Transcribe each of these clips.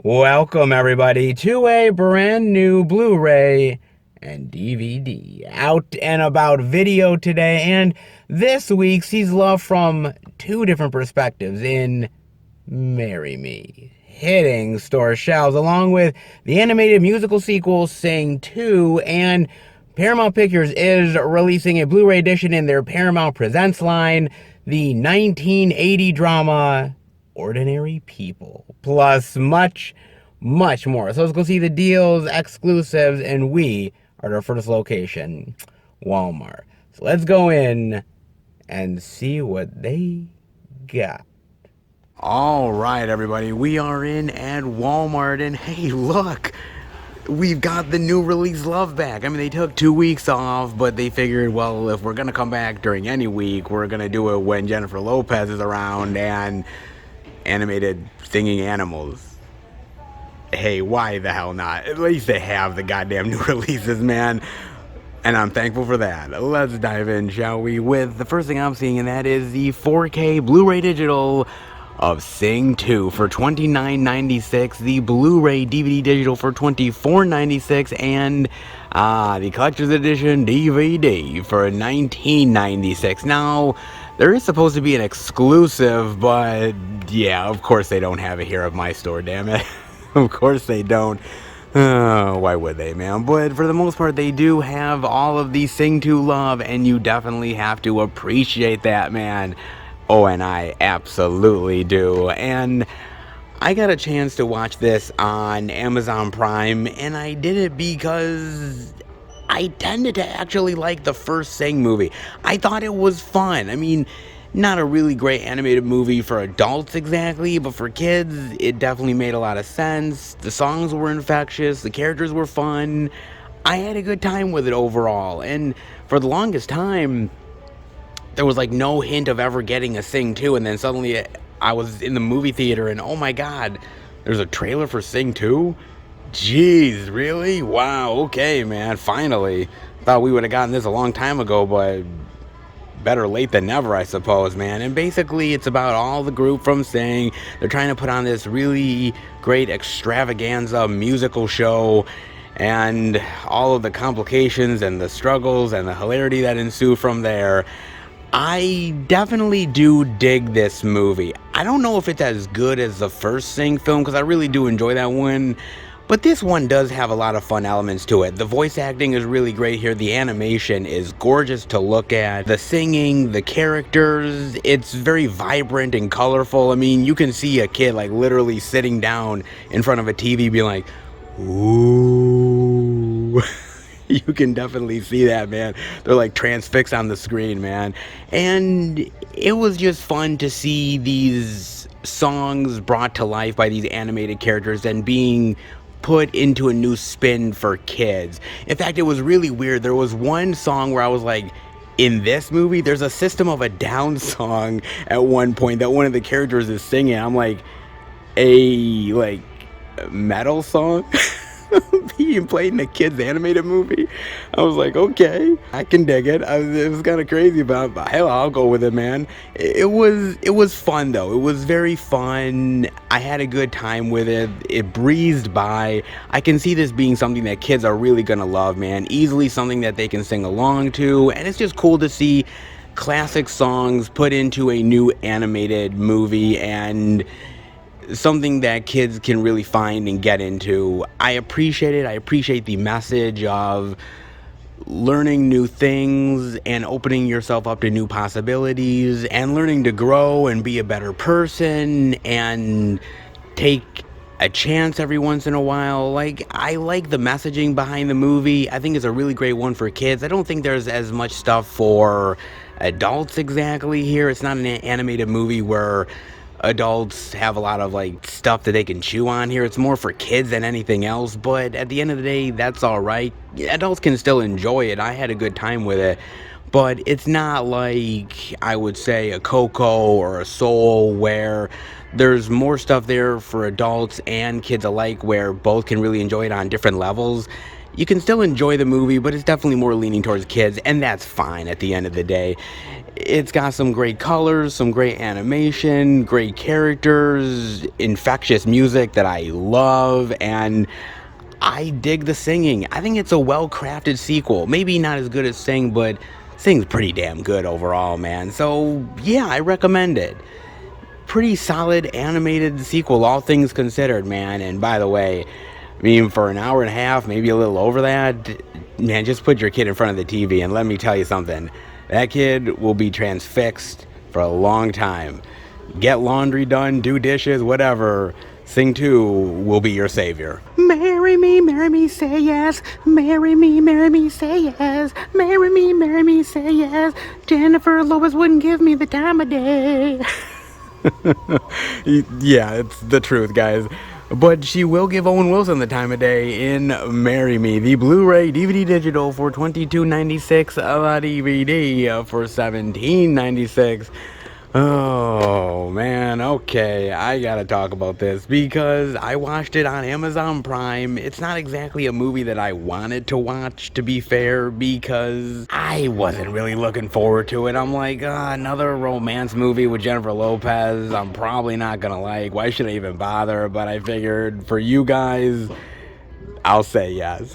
Welcome, everybody, to a brand new Blu-ray and DVD out and about video today. And this week sees love from two different perspectives in Marry Me, hitting store shelves, along with the animated musical sequel Sing 2. And Paramount Pictures is releasing a Blu-ray edition in their Paramount Presents line, the 1980 drama Ordinary People, plus much more. So let's go see the deals, exclusives, and we are at our first location, Walmart. So let's go in and see what they got. All right, everybody, we are in at Walmart, and hey, look, we've got the new release Love back. I mean, they took 2 weeks off, but they figured, well, if we're gonna come back during any week, we're gonna do it when Jennifer Lopez is around and animated singing animals. Hey, why the hell not? At least they have the goddamn new releases, man. And I'm thankful for that. Let's dive in, shall we? With the first thing I'm seeing, and that is the 4K Blu-ray digital of Sing 2 for $29.96, the Blu-ray DVD digital for $24.96, and the collector's edition DVD for $19.96. Now, there is supposed to be an exclusive, but yeah, of course they don't have it here at my store, damn it. Of course they don't. Why would they, man? But for the most part, they do have all of these Sing 2 love, and you definitely have to appreciate that, man. Oh, and I absolutely do. And I got a chance to watch this on Amazon Prime, and I did it because I tended to actually like the first Sing movie. I thought it was fun. I mean, not a really great animated movie for adults exactly, but for kids, it definitely made a lot of sense. The songs were infectious, the characters were fun. I had a good time with it overall, and for the longest time, there was like no hint of ever getting a Sing 2, and then suddenly I was in the movie theater, and oh my god, there's a trailer for Sing 2? Jeez, really? Wow, okay, man, finally. Thought we would have gotten this a long time ago, but better late than never, I suppose, man. And basically, it's about all the group from Sing. They're trying to put on this really great extravaganza musical show, and all of the complications and the struggles and the hilarity that ensue from there. I definitely do dig this movie. I don't know if it's as good as the first Sing film, because I really do enjoy that one. But this one does have a lot of fun elements to it. The voice acting is really great here. The animation is gorgeous to look at. The singing, the characters, it's very vibrant and colorful. I mean, you can see a kid like literally sitting down in front of a TV being like, ooh. You can definitely see that, man. They're like transfixed on the screen, man. And it was just fun to see these songs brought to life by these animated characters and being put into a new spin for kids. In fact, it was really weird. There was one song where I was like, in this movie, there's a System of a Down song at one point that one of the characters is singing. I'm like, a like metal song being played in a kid's animated movie. I was like, okay, I can dig it. It was kind of crazy, but hell, I'll go with it, man. It was fun though. It was very fun. I had a good time with it. It breezed by. I can see this being something that kids are really gonna love, man. Easily something that they can sing along to, and it's just cool to see classic songs put into a new animated movie, and something that kids can really find and get into. I appreciate it. I appreciate the message of learning new things and opening yourself up to new possibilities and learning to grow and be a better person and take a chance every once in a while. Like, I like the messaging behind the movie. I think it's a really great one for kids. I don't think there's as much stuff for adults exactly here. It's not an animated movie where adults have a lot of like stuff that they can chew on here. It's more for kids than anything else, but at the end of the day, that's all right. Adults can still enjoy it. I had a good time with it, but it's not like, I would say, a Coco or a Soul, where there's more stuff there for adults and kids alike, where both can really enjoy it on different levels. you can still enjoy the movie, but it's definitely more leaning towards kids, and that's fine at the end of the day. It's got some great colors, some great animation, great characters, infectious music that I love, and I dig the singing. I think it's a well-crafted sequel. Maybe not as good as Sing, but Sing's pretty damn good overall, man. So, yeah, I recommend it. Pretty solid animated sequel, all things considered, man. And by the way, I mean, for an hour and a half, maybe a little over that, man, just put your kid in front of the TV and let me tell you something. That kid will be transfixed for a long time. Get laundry done, do dishes, whatever. Sing 2 will be your savior. Marry me, say yes. Marry me, say yes. Marry me, say yes. Jennifer Lopez wouldn't give me the time of day. Yeah, it's the truth, guys. But she will give Owen Wilson the time of day in Marry Me, the Blu-ray DVD digital for $22.96, the DVD for $17.96. Oh, man, okay, I gotta talk about this because I watched it on Amazon Prime. It's not exactly a movie that I wanted to watch, to be fair, because I wasn't really looking forward to it. I'm like, another romance movie with Jennifer Lopez, I'm probably not gonna like. Why should I even bother? But I figured for you guys, I'll say yes.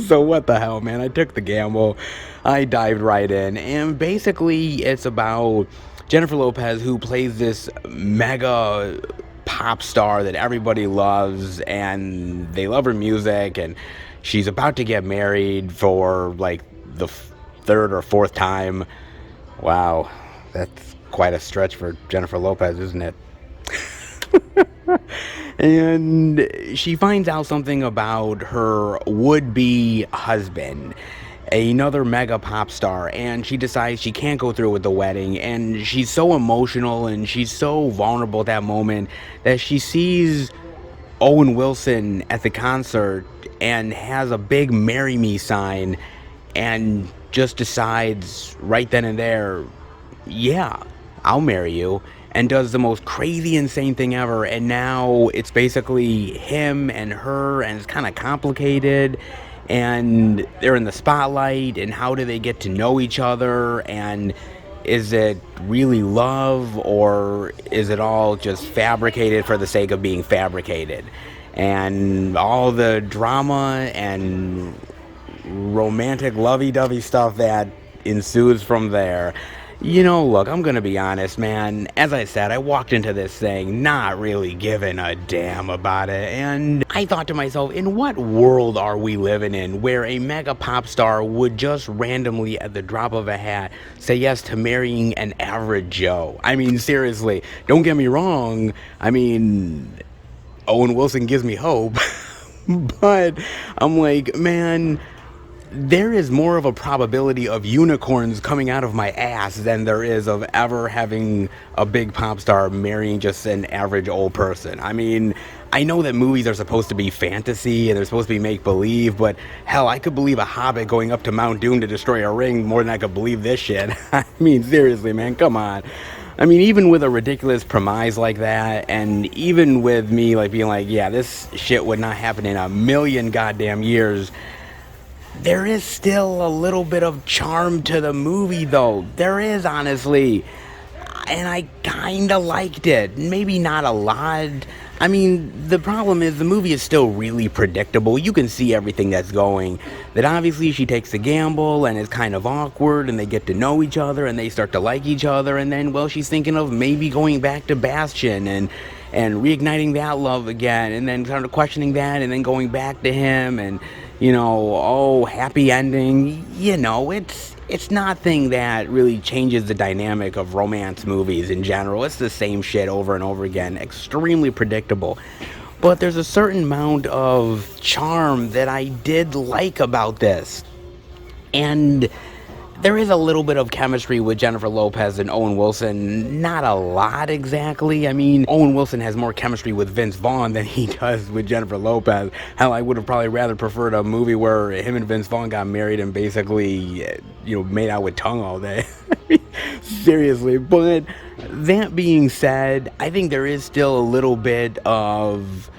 So what the hell, man, I took the gamble. I dived right in, and basically it's about Jennifer Lopez, who plays this mega pop star that everybody loves, and they love her music, and she's about to get married for like the third or fourth time. Wow, that's quite a stretch for Jennifer Lopez, isn't it? And she finds out something about her would-be husband, another mega pop star, and she decides she can't go through with the wedding, and she's so emotional and she's so vulnerable at that moment that she sees Owen Wilson at the concert and has a big "Marry Me" sign and just decides right then and there, yeah, I'll marry you, and does the most crazy, insane thing ever. And now it's basically him and her, and it's kind of complicated, and they're in the spotlight, and how do they get to know each other, and is it really love, or is it all just fabricated for the sake of being fabricated? And all the drama and romantic lovey-dovey stuff that ensues from there. You know, look, I'm gonna be honest, man. As I said, I walked into this thing not really giving a damn about it, and I thought to myself, in what world are we living in where a mega pop star would just randomly, at the drop of a hat, say yes to marrying an average Joe? I mean, seriously, don't get me wrong. I mean, Owen Wilson gives me hope, but I'm like, man, there is more of a probability of unicorns coming out of my ass than there is of ever having a big pop star marrying just an average old person. I mean, I know that movies are supposed to be fantasy and they're supposed to be make-believe, but hell, I could believe a hobbit going up to Mount Doom to destroy a ring more than I could believe this shit. I mean, seriously, man, come on. I mean, even with a ridiculous premise like that, and even with me like being like, yeah, this shit would not happen in a million goddamn years, there is still a little bit of charm to the movie, though. There is, honestly. And I kinda liked it. Maybe not a lot. I mean, the problem is the movie is still really predictable. You can see everything that's going. That obviously she takes a gamble and it's kind of awkward, and they get to know each other and they start to like each other, and then, well, she's thinking of maybe going back to Bastion and reigniting that love again, and then kind of questioning that, and then going back to him, and, you know, oh, happy ending. You know, it's nothing that really changes the dynamic of romance movies in general. It's the same shit over and over again, extremely predictable. But there's a certain amount of charm that I did like about this. And there is a little bit of chemistry with Jennifer Lopez and Owen Wilson. Not a lot, exactly. I mean, Owen Wilson has more chemistry with Vince Vaughn than he does with Jennifer Lopez. Hell, I would have probably rather preferred a movie where him and Vince Vaughn got married and basically, you know, made out with tongue all day. Seriously. But that being said, I think there is still a little bit of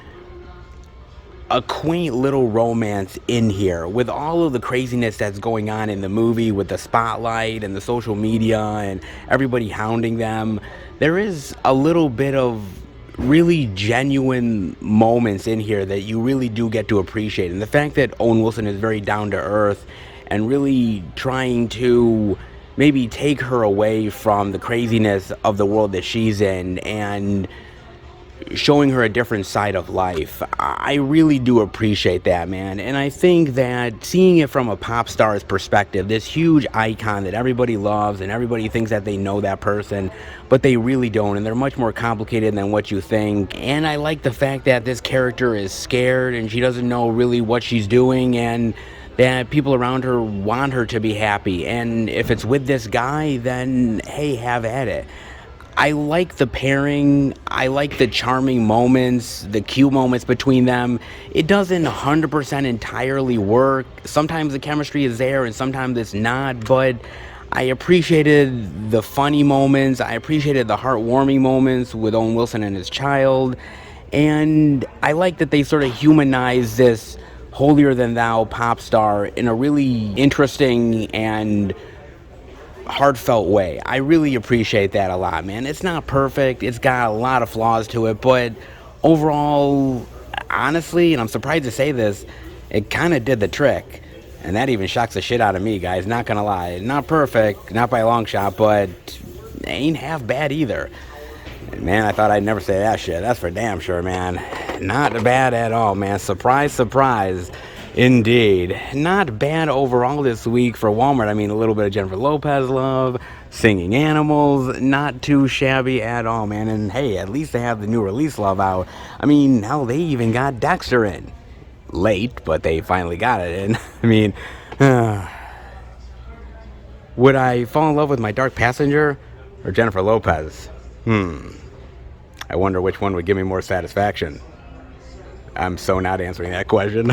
a quaint little romance in here with all of the craziness that's going on in the movie with the spotlight and the social media and everybody hounding them. There is a little bit of really genuine moments in here that you really do get to appreciate. And the fact that Owen Wilson is very down to earth and really trying to maybe take her away from the craziness of the world that she's in and showing her a different side of life. I really do appreciate that, man. And I think that seeing it from a pop star's perspective, this huge icon that everybody loves and everybody thinks that they know that person, but they really don't, and they're much more complicated than what you think. And I like the fact that this character is scared and she doesn't know really what she's doing, and that people around her want her to be happy. And if it's with this guy, then hey, have at it. I like the pairing. I like the charming moments, the cute moments between them. It doesn't 100% entirely work. Sometimes the chemistry is there and sometimes it's not, but I appreciated the funny moments. I appreciated the heartwarming moments with Owen Wilson and his child. And I like that they sort of humanize this holier-than-thou pop star in a really interesting and heartfelt way. I really appreciate that a lot, man. It's not perfect. It's got a lot of flaws to it, but overall, honestly, and I'm surprised to say this, it kind of did the trick. And that even shocks the shit out of me, guys. Not gonna lie. Not perfect, not by a long shot, but ain't half bad either. And man, I thought I'd never say that shit. That's for damn sure, man. Not bad at all, man. Surprise, surprise. Indeed. Not bad overall this week for Walmart. I mean, a little bit of Jennifer Lopez love, Singing Animals, not too shabby at all, man. And hey, at least they have the new release love out. I mean, hell, they even got Dexter in. Late, but they finally got it in. I mean, would I fall in love with my Dark Passenger or Jennifer Lopez? I wonder which one would give me more satisfaction. I'm so not answering that question.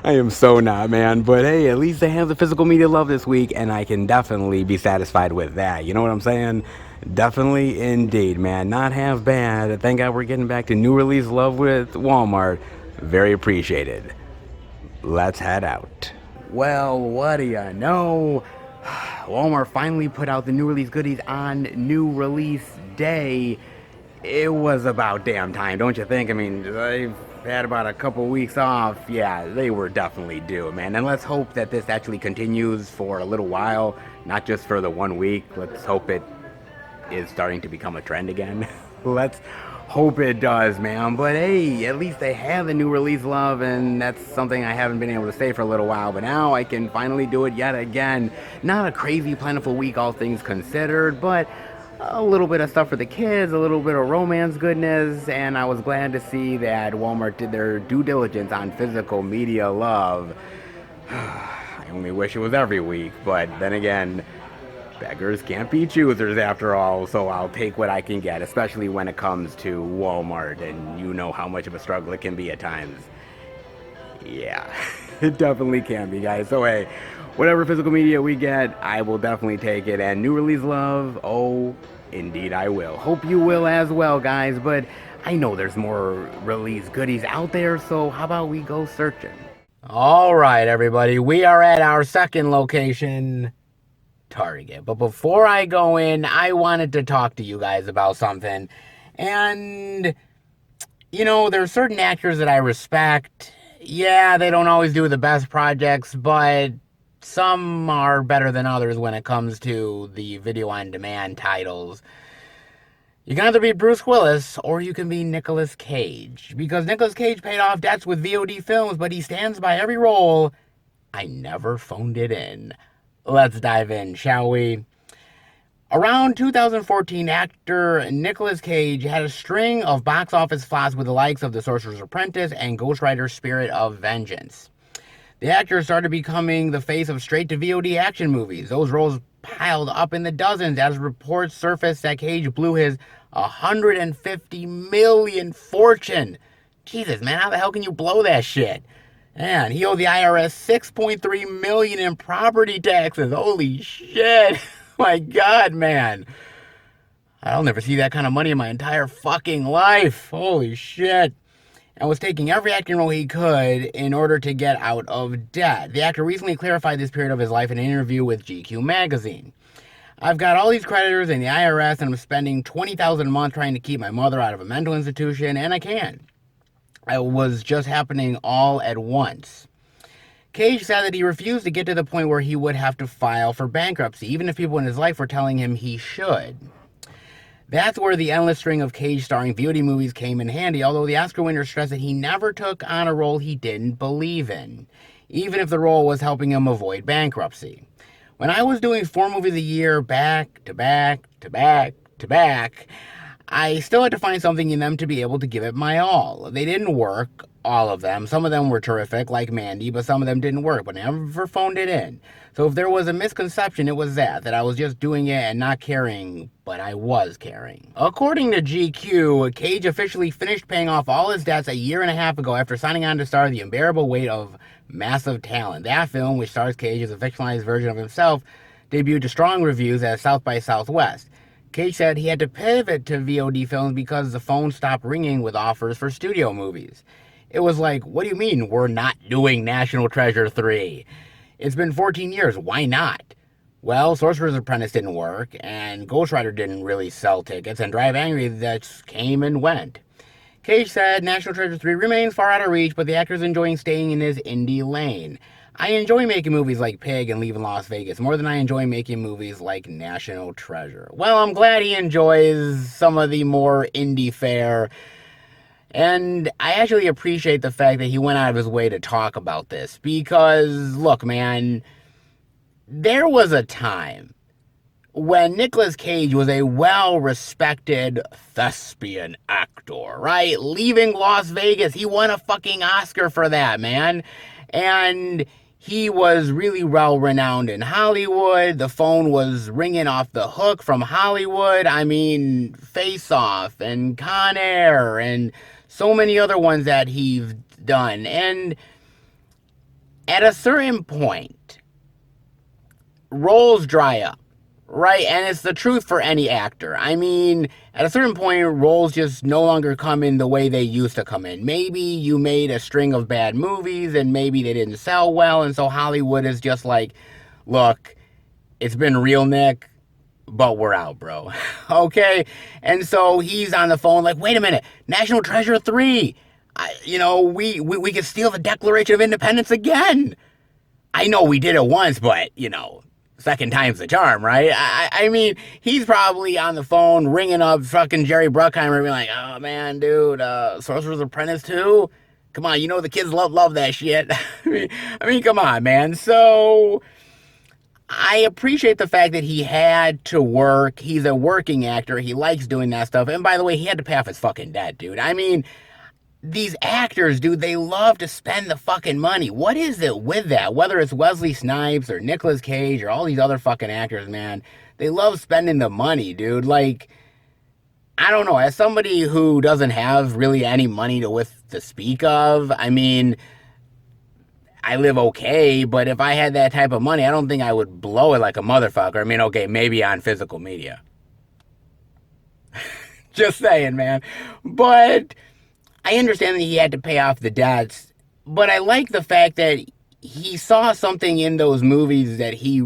I am so not, man. But hey, at least they have the physical media love this week, and I can definitely be satisfied with that. You know what I'm saying? Definitely indeed, man. Not half bad. Thank God we're getting back to new release love with Walmart. Very appreciated. Let's head out. Well, what do you know? Walmart finally put out the new release goodies on new release day. It was about damn time, don't you think? I mean, they've had about a couple weeks off. Yeah, they were definitely due, man. And let's hope that this actually continues for a little while, not just for the 1 week. Let's hope it is starting to become a trend again. Let's hope it does, man. But hey, at least they have the new release love, and that's something I haven't been able to say for a little while, but now I can finally do it yet again. Not a crazy plentiful week, all things considered, but a little bit of stuff for the kids, a little bit of romance goodness, and I was glad to see that Walmart did their due diligence on physical media love. I only wish it was every week, but then again, beggars can't be choosers after all, so I'll take what I can get, especially when it comes to Walmart, and you know how much of a struggle it can be at times. Yeah, it definitely can be, guys. So hey, whatever physical media we get, I will definitely take it. And new release love, oh, indeed I will. Hope you will as well, guys. But I know there's more release goodies out there, so how about we go searching? All right, everybody. We are at our second location, Target. But before I go in, I wanted to talk to you guys about something. And, you know, there are certain actors that I respect. Yeah, they don't always do the best projects, but some are better than others when it comes to the video-on-demand titles. You can either be Bruce Willis or you can be Nicolas Cage. Because Nicolas Cage paid off debts with VOD films, but he stands by every role. I never phoned it in. Let's dive in, shall we? Around 2014, actor Nicolas Cage had a string of box office flops with the likes of The Sorcerer's Apprentice and Ghost Rider Spirit of Vengeance. The actor started becoming the face of straight-to-VOD action movies. Those roles piled up in the dozens as reports surfaced that Cage blew his $150 million fortune. Jesus, man, how the hell can you blow that shit? Man, he owed the IRS $6.3 million in property taxes. Holy shit. My God, man. I'll never see that kind of money in my entire fucking life. Holy shit. and was taking every acting role he could in order to get out of debt. The actor recently clarified this period of his life in an interview with GQ magazine. I've got all these creditors in the IRS, and I'm spending $20,000 a month trying to keep my mother out of a mental institution, and I can't. It was just happening all at once. Cage said that he refused to get to the point where he would have to file for bankruptcy, even if people in his life were telling him he should. That's where the endless string of Cage starring beauty movies came in handy, although the Oscar winner stressed that he never took on a role he didn't believe in, even if the role was helping him avoid bankruptcy. When I was doing 4 movies a year, back to back to back to back, I still had to find something in them to be able to give it my all. They didn't work, all of them. Some of them were terrific, like Mandy, but some of them didn't work, but I never phoned it in. So if there was a misconception, it was that I was just doing it and not caring, but I was caring. According to GQ, Cage officially finished paying off all his debts a year and a half ago after signing on to star The Unbearable Weight of Massive Talent. That film, which stars Cage as a fictionalized version of himself, debuted to strong reviews at South by Southwest. Cage said he had to pivot to VOD films because the phone stopped ringing with offers for studio movies. It was like, what do you mean we're not doing National Treasure 3? It's been 14 years, why not? Well, Sorcerer's Apprentice didn't work, and Ghost Rider didn't really sell tickets, and Drive Angry that came and went. Cage said National Treasure 3 remains far out of reach, but the actor's enjoying staying in his indie lane. I enjoy making movies like Pig and Leaving Las Vegas more than I enjoy making movies like National Treasure. Well, I'm glad he enjoys some of the more indie fare, and I actually appreciate the fact that he went out of his way to talk about this, because, look, man, there was a time when Nicolas Cage was a well-respected thespian actor, right? Leaving Las Vegas, he won a fucking Oscar for that, man. And he was really well-renowned in Hollywood. The phone was ringing off the hook from Hollywood. I mean, Face Off and Con Air and so many other ones that he's done. And at a certain point, roles dry up, right? And it's the truth for any actor. I mean, at a certain point, roles just no longer come in the way they used to come in. Maybe you made a string of bad movies and maybe they didn't sell well, and so Hollywood is just like, look, it's been real, Nick, but we're out, bro. Okay? And so he's on the phone like, wait a minute, National Treasure 3. We could steal the Declaration of Independence again. I know we did it once, but, second time's the charm, right? I mean, he's probably on the phone ringing up fucking Jerry Bruckheimer being like, oh, man, dude, Sorcerer's Apprentice 2? Come on, the kids love that shit. I mean, come on, man. So I appreciate the fact that he had to work. He's a working actor. He likes doing that stuff. And by the way, he had to pay off his fucking debt, dude. I mean, these actors, dude, they love to spend the fucking money. What is it with that? Whether it's Wesley Snipes or Nicolas Cage or all these other fucking actors, man, they love spending the money, dude. Like, I don't know. As somebody who doesn't have really any money to speak of, I mean, I live okay, but if I had that type of money, I don't think I would blow it like a motherfucker. I mean, okay, maybe on physical media. Just saying, man. But I understand that he had to pay off the debts, but I like the fact that he saw something in those movies that he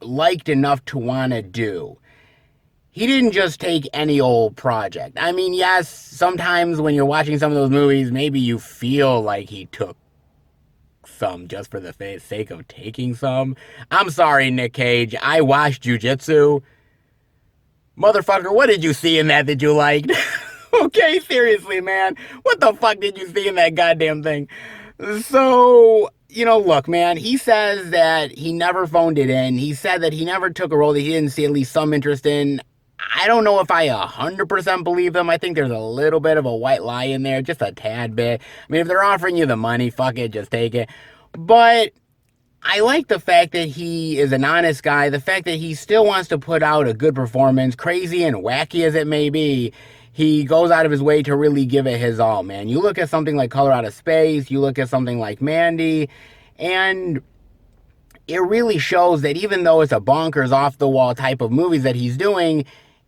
liked enough to want to do. He didn't just take any old project. I mean, yes, sometimes when you're watching some of those movies, maybe you feel like he took some just for the sake of taking some. I'm sorry, Nick Cage. I watched Jiu-Jitsu. Motherfucker, what did you see in that you liked? Okay, seriously, man. What the fuck did you see in that goddamn thing? So, look, man, he says that he never phoned it in. He said that he never took a role that he didn't see at least some interest in. I don't know if I 100% believe him. I think there's a little bit of a white lie in there, just a tad bit. I mean, if they're offering you the money, fuck it, just take it. But I like the fact that he is an honest guy, the fact that he still wants to put out a good performance, crazy and wacky as it may be. He goes out of his way to really give it his all, man. You look at something like Color Out of Space, you look at something like Mandy, and it really shows that even though it's a bonkers, off-the-wall type of movies that he's doing,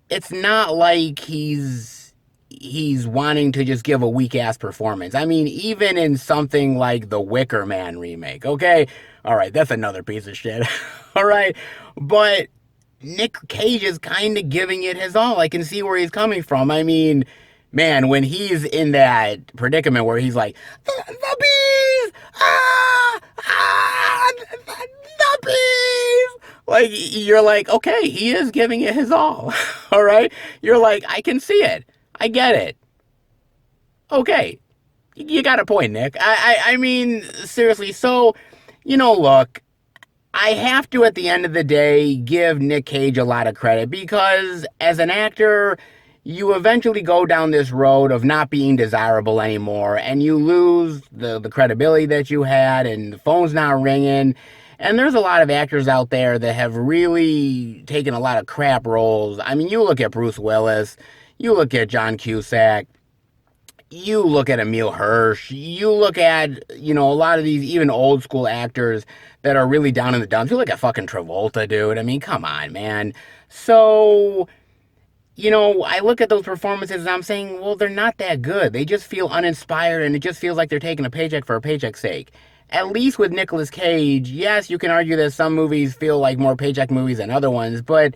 it's not like he's he's wanting to just give a weak-ass performance. I mean, even in something like the Wicker Man remake, okay? All right, that's another piece of shit. All right, but Nick Cage is kind of giving it his all. I can see where he's coming from. I mean, man, when he's in that predicament where he's like, the bees! The bees! Like, you're like, okay, he is giving it his all. All right? You're like, I can see it. I get it. Okay. You got a point, Nick. I mean, seriously. So, look, I have to, at the end of the day, give Nick Cage a lot of credit because as an actor, you eventually go down this road of not being desirable anymore and you lose the credibility that you had and the phone's not ringing. And there's a lot of actors out there that have really taken a lot of crap roles. I mean, you look at Bruce Willis, you look at John Cusack, you look at Emile Hirsch, you look at, a lot of these even old school actors that are really down in the dumps. You look at fucking Travolta, dude. I mean, come on, man. So, I look at those performances and I'm saying, well, they're not that good. They just feel uninspired and it just feels like they're taking a paycheck for a paycheck's sake. At least with Nicolas Cage, yes, you can argue that some movies feel like more paycheck movies than other ones, but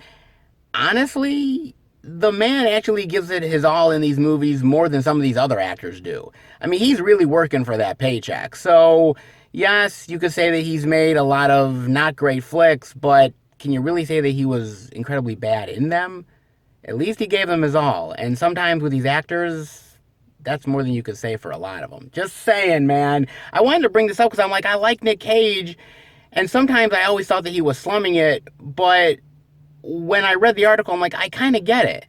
honestly, the man actually gives it his all in these movies more than some of these other actors do. I mean, he's really working for that paycheck. So, yes, you could say that he's made a lot of not great flicks, but can you really say that he was incredibly bad in them? At least he gave them his all. And sometimes with these actors, that's more than you could say for a lot of them. Just saying, man. I wanted to bring this up because I'm like, I like Nick Cage. And sometimes I always thought that he was slumming it. But when I read the article, I'm like, I kind of get it.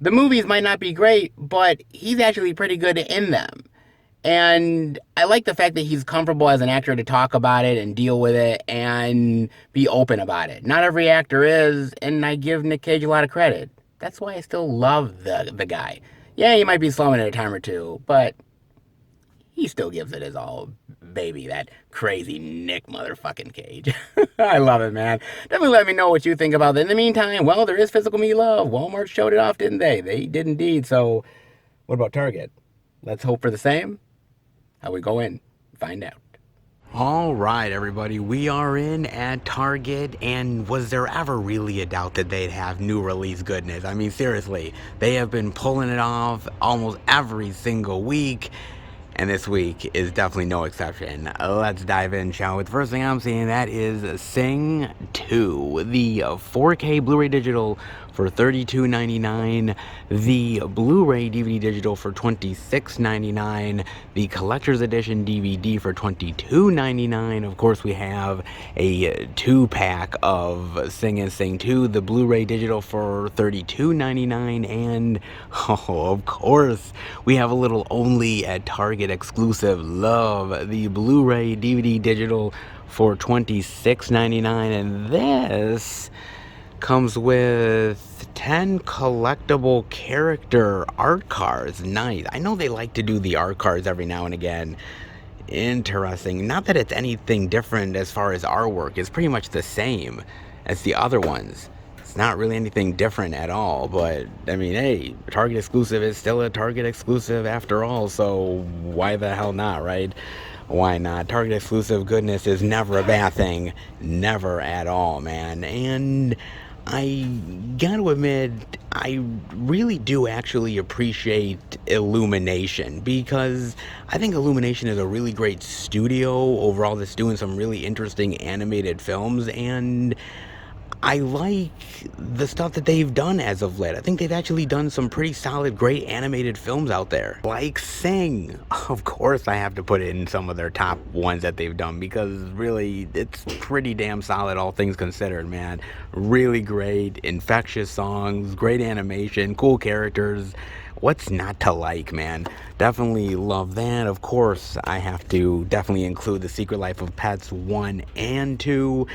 The movies might not be great, but he's actually pretty good in them. And I like the fact that he's comfortable as an actor to talk about it and deal with it and be open about it. Not every actor is, and I give Nick Cage a lot of credit. That's why I still love the guy. Yeah, he might be slumming it a time or two, but he still gives it his all, baby, that crazy Nick motherfucking Cage. I love it, man. Definitely let me know what you think about it. In the meantime, well, there is Physical Me Love. Walmart showed it off, didn't they? They did indeed. So what about Target? Let's hope for the same. How we go in, find out. All right, everybody, we are in at Target, and was there ever really a doubt that they'd have new release goodness? I mean, seriously, they have been pulling it off almost every single week, and this week is definitely no exception. Let's dive in, shall we? The first thing I'm seeing, that is Sing 2, the 4K Blu-ray digital for $32.99, the Blu-ray DVD digital for $26.99, the collector's edition DVD for $22.99. Of course, we have a 2-pack of Sing and Sing 2, the Blu-ray digital for $32.99, and of course, we have a little only at Target exclusive Love, the Blu-ray DVD digital for $26.99, and this comes with 10 collectible character art cards. Nice. I know they like to do the art cards every now and again. Interesting. Not that it's anything different as far as artwork. It's pretty much the same as the other ones. It's not really anything different at all, but I mean, hey, Target exclusive is still a Target exclusive after all, so why the hell not, right? Why not? Target exclusive goodness is never a bad thing. Never at all, man. And I gotta admit, I really do actually appreciate Illumination, because I think Illumination is a really great studio overall that's doing some really interesting animated films, and I like the stuff that they've done as of late. I think they've actually done some pretty solid, great animated films out there. Like Sing. Of course, I have to put it in some of their top ones that they've done, because really, it's pretty damn solid, all things considered, man. Really great, infectious songs, great animation, cool characters. What's not to like, man? Definitely love that. Of course, I have to definitely include The Secret Life of Pets 1 and 2.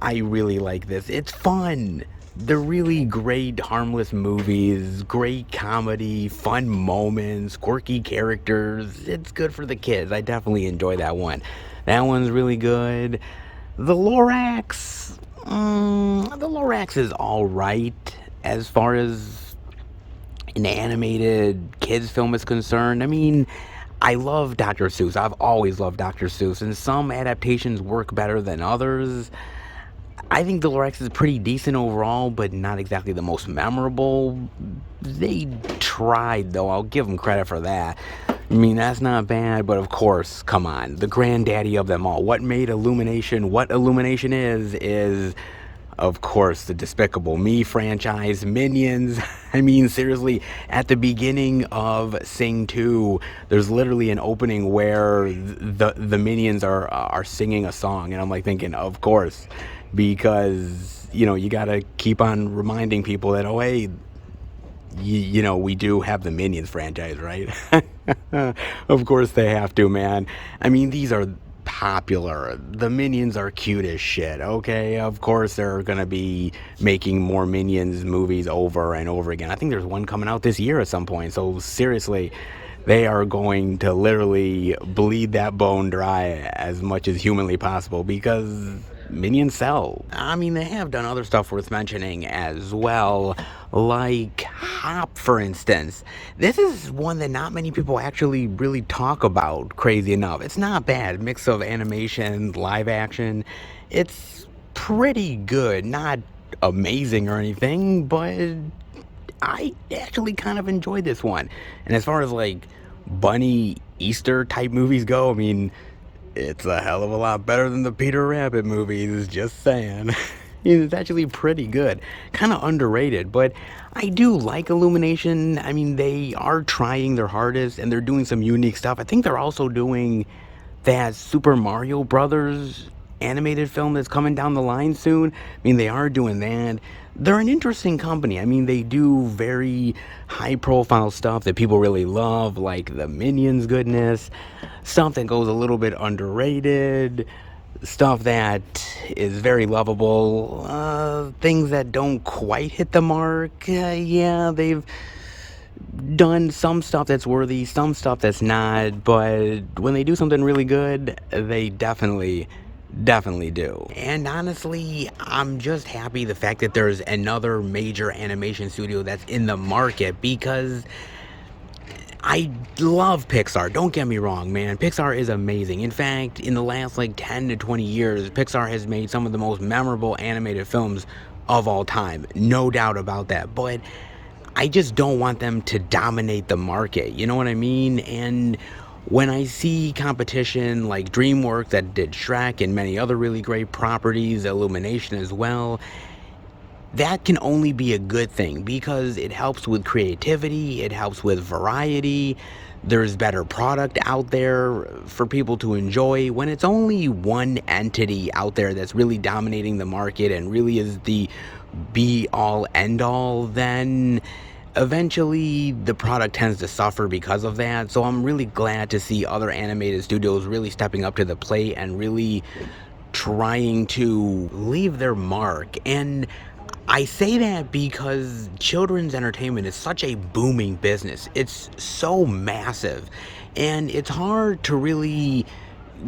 I really like this. It's fun. They're really great, harmless movies, great comedy, fun moments, quirky characters. It's good for the kids. I definitely enjoy that one. That one's really good. The Lorax. The Lorax is all right as far as an animated kids film is concerned, I mean, I love Dr. Seuss. I've always loved Dr. Seuss, and some adaptations work better than others. I think the Lorex is pretty decent overall, but not exactly the most memorable. They tried, though. I'll give them credit for that. I mean, that's not bad, but of course, come on. The granddaddy of them all. What made Illumination what Illumination is, of course, the Despicable Me franchise, Minions. I mean, seriously, at the beginning of Sing 2, there's literally an opening where the Minions are singing a song, and I'm like thinking, of course, because, you know, you gotta keep on reminding people that, oh, hey, you know, we do have the Minions franchise, right? Of course they have to, man. I mean, these are popular. The Minions are cute as shit, okay? Of course they're gonna be making more Minions movies over and over again. I think there's one coming out this year at some point, so seriously, they are going to literally bleed that bone dry as much as humanly possible because Minions sell. I mean, they have done other stuff worth mentioning as well, like Hop, for instance. This is one that not many people actually really talk about, crazy enough. It's not bad. Mix of animation, live action. It's pretty good. Not amazing or anything, but I actually kind of enjoyed this one. And as far as like bunny Easter type movies go, I mean, it's a hell of a lot better than the Peter Rabbit movies, just saying. It's actually pretty good. Kind of underrated, but I do like Illumination. I mean, they are trying their hardest and they're doing some unique stuff. I think they're also doing that Super Mario Brothers animated film that's coming down the line soon. I mean, they are doing that. They're an interesting company. I mean, they do very high profile stuff that people really love, like the Minions goodness, stuff that goes a little bit underrated, stuff that is very lovable, things that don't quite hit the mark. Yeah, they've done some stuff that's worthy, some stuff that's not, but when they do something really good, they definitely do. And honestly, I'm just happy the fact that there's another major animation studio that's in the market, because I love Pixar. Don't get me wrong, man. Pixar is amazing. In fact, in the last like 10 to 20 years, Pixar has made some of the most memorable animated films of all time. No doubt about that. But I just don't want them to dominate the market. You know what I mean? And when I see competition like DreamWorks that did Shrek and many other really great properties, Illumination as well, that can only be a good thing because it helps with creativity, it helps with variety, there's better product out there for people to enjoy. When it's only one entity out there that's really dominating the market and really is the be-all, end-all, then eventually the product tends to suffer because of that. So I'm really glad to see other animated studios really stepping up to the plate and really trying to leave their mark. And I say that because children's entertainment is such a booming business. It's so massive, and it's hard to really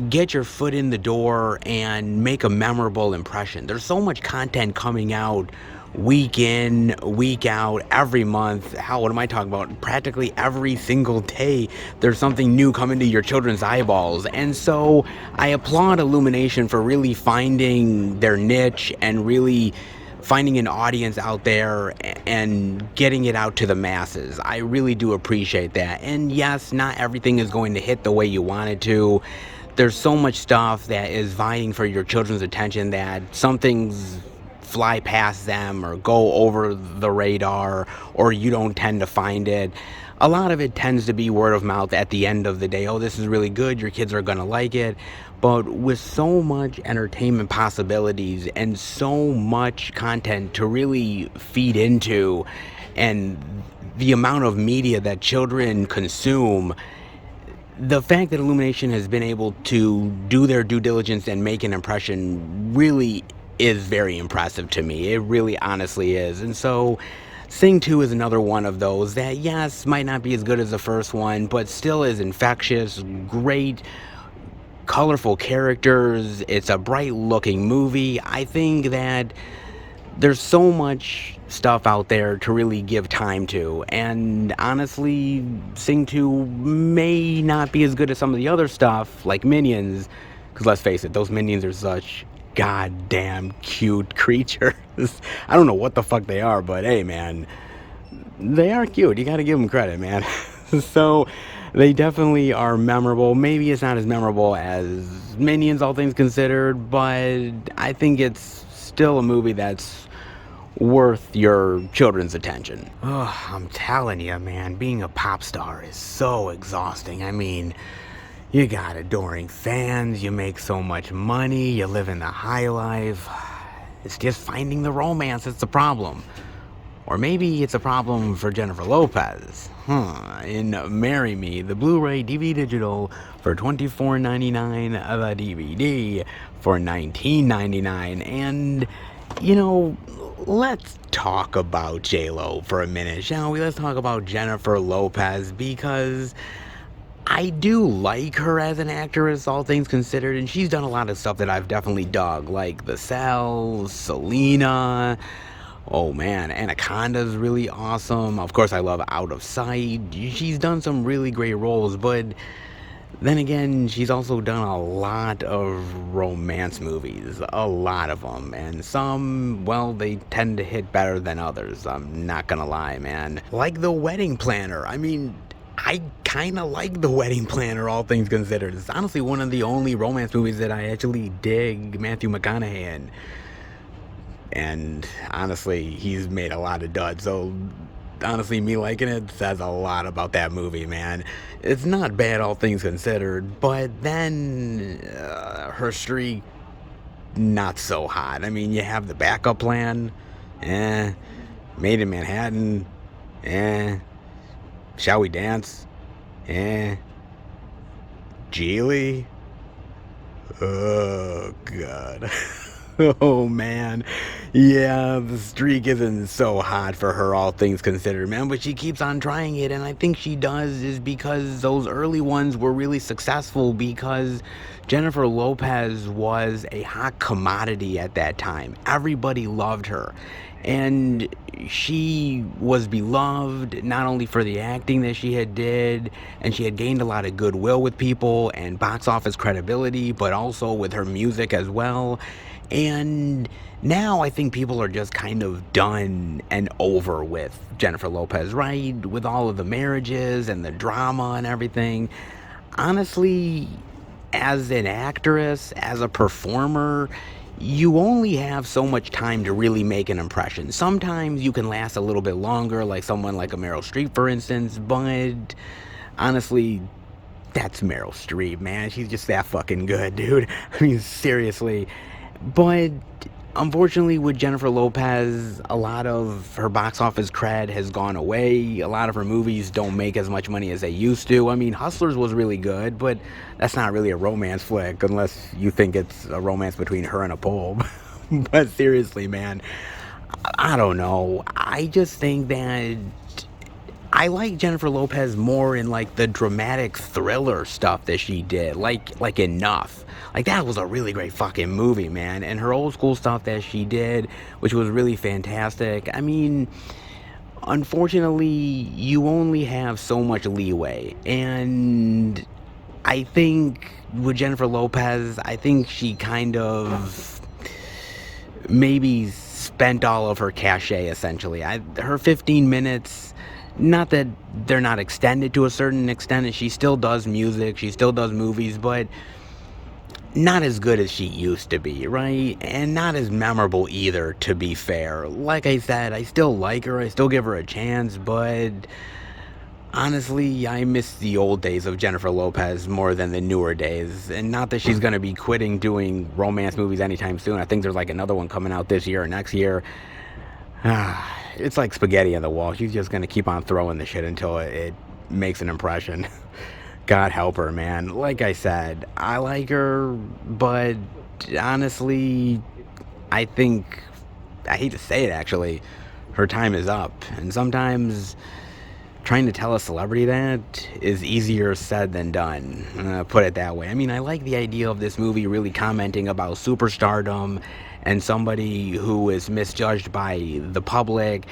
get your foot in the door and make a memorable impression. There's so much content coming out week in, week out, every month. Hell, what am I talking about? Practically every single day, there's something new coming to your children's eyeballs. And so I applaud Illumination for really finding their niche and really finding an audience out there and getting it out to the masses. I really do appreciate that. And yes, not everything is going to hit the way you want it to. There's so much stuff that is vying for your children's attention that some things fly past them or go over the radar, or you don't tend to find it. A lot of it tends to be word of mouth at the end of the day. Oh, this is really good, your kids are gonna like it. But with so much entertainment possibilities and so much content to really feed into, and the amount of media that children consume, the fact that Illumination has been able to do their due diligence and make an impression really is very impressive to me. It really honestly is. And so Sing 2 is another one of those that, yes, might not be as good as the first one, but still is infectious, great, colorful characters. It's a bright looking movie. I think that there's so much stuff out there to really give time to, and honestly, Sing 2 may not be as good as some of the other stuff, like Minions, because let's face it, those Minions are such goddamn cute creatures. I don't know what the fuck they are, but hey, man, they are cute. You gotta give them credit, man. So, they definitely are memorable. Maybe it's not as memorable as Minions, all things considered, but I think it's still a movie that's worth your children's attention. Oh, I'm telling you, man, being a pop star is so exhausting. I mean, you got adoring fans, you make so much money, you live in the high life. It's just finding the romance that's the problem. Or maybe it's a problem for Jennifer Lopez. In Marry Me, the Blu-ray DVD digital for $24.99, the DVD for $19.99. And, you know, let's talk about J-Lo for a minute, shall we? Let's talk about Jennifer Lopez, because I do like her as an actress, all things considered, and she's done a lot of stuff that I've definitely dug, like The Cell, Selena. Oh man, Anaconda's really awesome. Of course, I love Out of Sight. She's done some really great roles, but then again, she's also done a lot of romance movies. A lot of them. And some, well, they tend to hit better than others. I'm not gonna lie, man. Like The Wedding Planner. I mean, I kind of like The Wedding Planner, all things considered. It's honestly one of the only romance movies that I actually dig Matthew McConaughey in. And honestly, he's made a lot of duds, so honestly, me liking it says a lot about that movie, man. It's not bad, all things considered, but then her streak, not so hot. I mean, you have The Backup Plan, Made in Manhattan, Shall We Dance, Geely, oh god. Oh man, yeah, the streak isn't so hot for her, all things considered, man, but she keeps on trying it, and I think she does is because those early ones were really successful, because Jennifer Lopez was a hot commodity at that time. Everybody loved her, and she was beloved not only for the acting that she had did, and she had gained a lot of goodwill with people and box office credibility, but also with her music as well. And now I think people are just kind of done and over with Jennifer Lopez, right? With all of the marriages and the drama and everything. Honestly, as an actress, as a performer, you only have so much time to really make an impression. Sometimes you can last a little bit longer, like someone like a Meryl Streep, for instance, but honestly, that's Meryl Streep, man. She's just that fucking good, dude. I mean, seriously. But unfortunately, with Jennifer Lopez, a lot of her box office cred has gone away. A lot of her movies don't make as much money as they used to. I mean, Hustlers was really good, but that's not really a romance flick unless you think it's a romance between her and a pole. But seriously, man, I don't know. I just think that I like Jennifer Lopez more in like the dramatic thriller stuff that she did, like Enough. Like, that was a really great fucking movie, man. And her old school stuff that she did, which was really fantastic. I mean, unfortunately, you only have so much leeway. And I think with Jennifer Lopez, I think she kind of maybe spent all of her cachet, essentially. Her 15 minutes... Not that they're not extended to a certain extent, and she still does music, she still does movies, but not as good as she used to be, right? And not as memorable either, to be fair. Like I said, I still like her, I still give her a chance, but honestly, I miss the old days of Jennifer Lopez more than the newer days. And not that she's going to be quitting doing romance movies anytime soon. I think there's like another one coming out this year or next year. It's like spaghetti on the wall. She's just going to keep on throwing the shit until it makes an impression. God help her, man. Like I said, I like her, but honestly, I think, I hate to say it actually, her time is up. And sometimes trying to tell a celebrity that is easier said than done. Put it that way. I mean, I like the idea of this movie really commenting about superstardom and somebody who is misjudged by the public.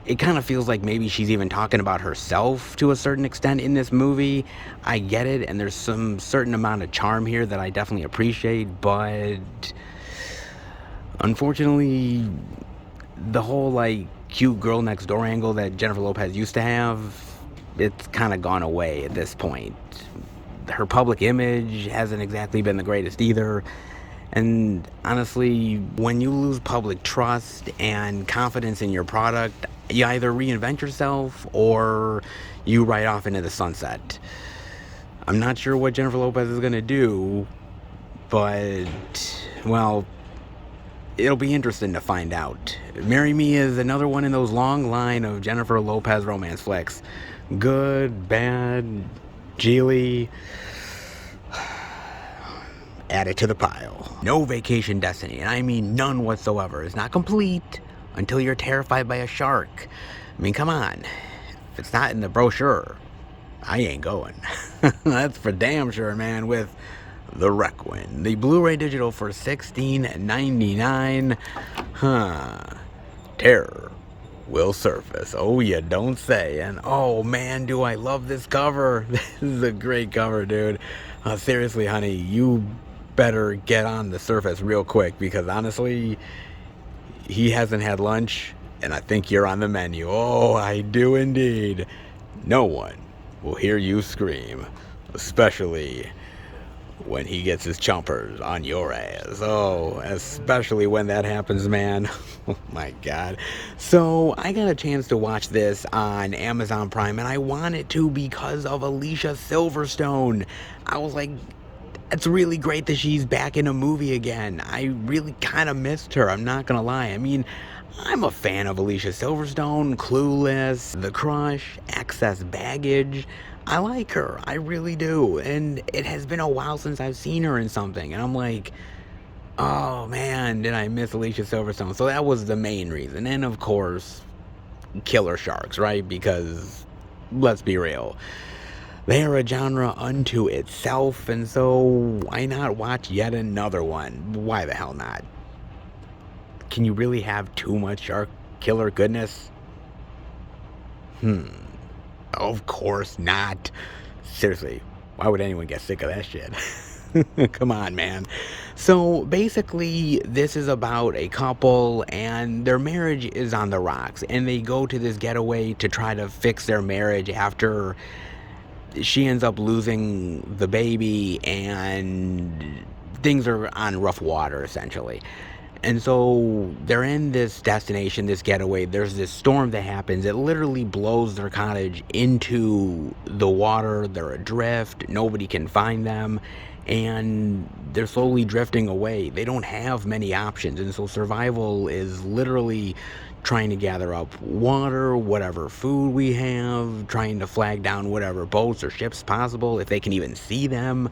It kind of feels like maybe she's even talking about herself to a certain extent in this movie. I get it, and there's some certain amount of charm here that I definitely appreciate, but unfortunately, the whole like cute girl next door angle that Jennifer Lopez used to have, it's kind of gone away at this point. Her public image hasn't exactly been the greatest either. And honestly, when you lose public trust and confidence in your product, you either reinvent yourself or you ride off into the sunset. I'm not sure what Jennifer Lopez is going to do, but, well, it'll be interesting to find out. Marry Me is another one in those long line of Jennifer Lopez romance flicks. Good, bad, Geely. Add it to the pile. No Vacation Destiny, and I mean none whatsoever, is not complete until you're terrified by a shark. I mean, come on. If it's not in the brochure, I ain't going. That's for damn sure, man, with the Requin. The Blu-ray digital for $16.99. Terror will surface. Oh, you don't say. And oh man, do I love this cover. This is a great cover, dude. Seriously, honey, you better get on the surface real quick, because honestly, he hasn't had lunch and I think you're on the menu. Oh, I do indeed. No one will hear you scream, especially when he gets his chompers on your ass. Oh, especially when that happens, man. Oh my god. So I got a chance to watch this on Amazon Prime, and I wanted to because of Alicia Silverstone. I was like, it's really great that she's back in a movie again. I really kind of missed her, I'm not gonna lie. I mean, I'm a fan of Alicia Silverstone, Clueless, The Crush, Excess Baggage. I like her, I really do. And it has been a while since I've seen her in something, and I'm like, oh man, did I miss Alicia Silverstone? So that was the main reason. And of course, killer sharks, right? Because, let's be real, they are a genre unto itself, and so why not watch yet another one? Why the hell not? Can you really have too much shark killer goodness? Of course not. Seriously, why would anyone get sick of that shit? Come on, man. So basically, this is about a couple, and their marriage is on the rocks, and they go to this getaway to try to fix their marriage after she ends up losing the baby, and things are on rough water, essentially. And so they're in this destination, this getaway. There's this storm that happens. It literally blows their cottage into the water. They're adrift. Nobody can find them. And they're slowly drifting away. They don't have many options. And so survival is literally trying to gather up water, whatever food we have, trying to flag down whatever boats or ships possible, if they can even see them.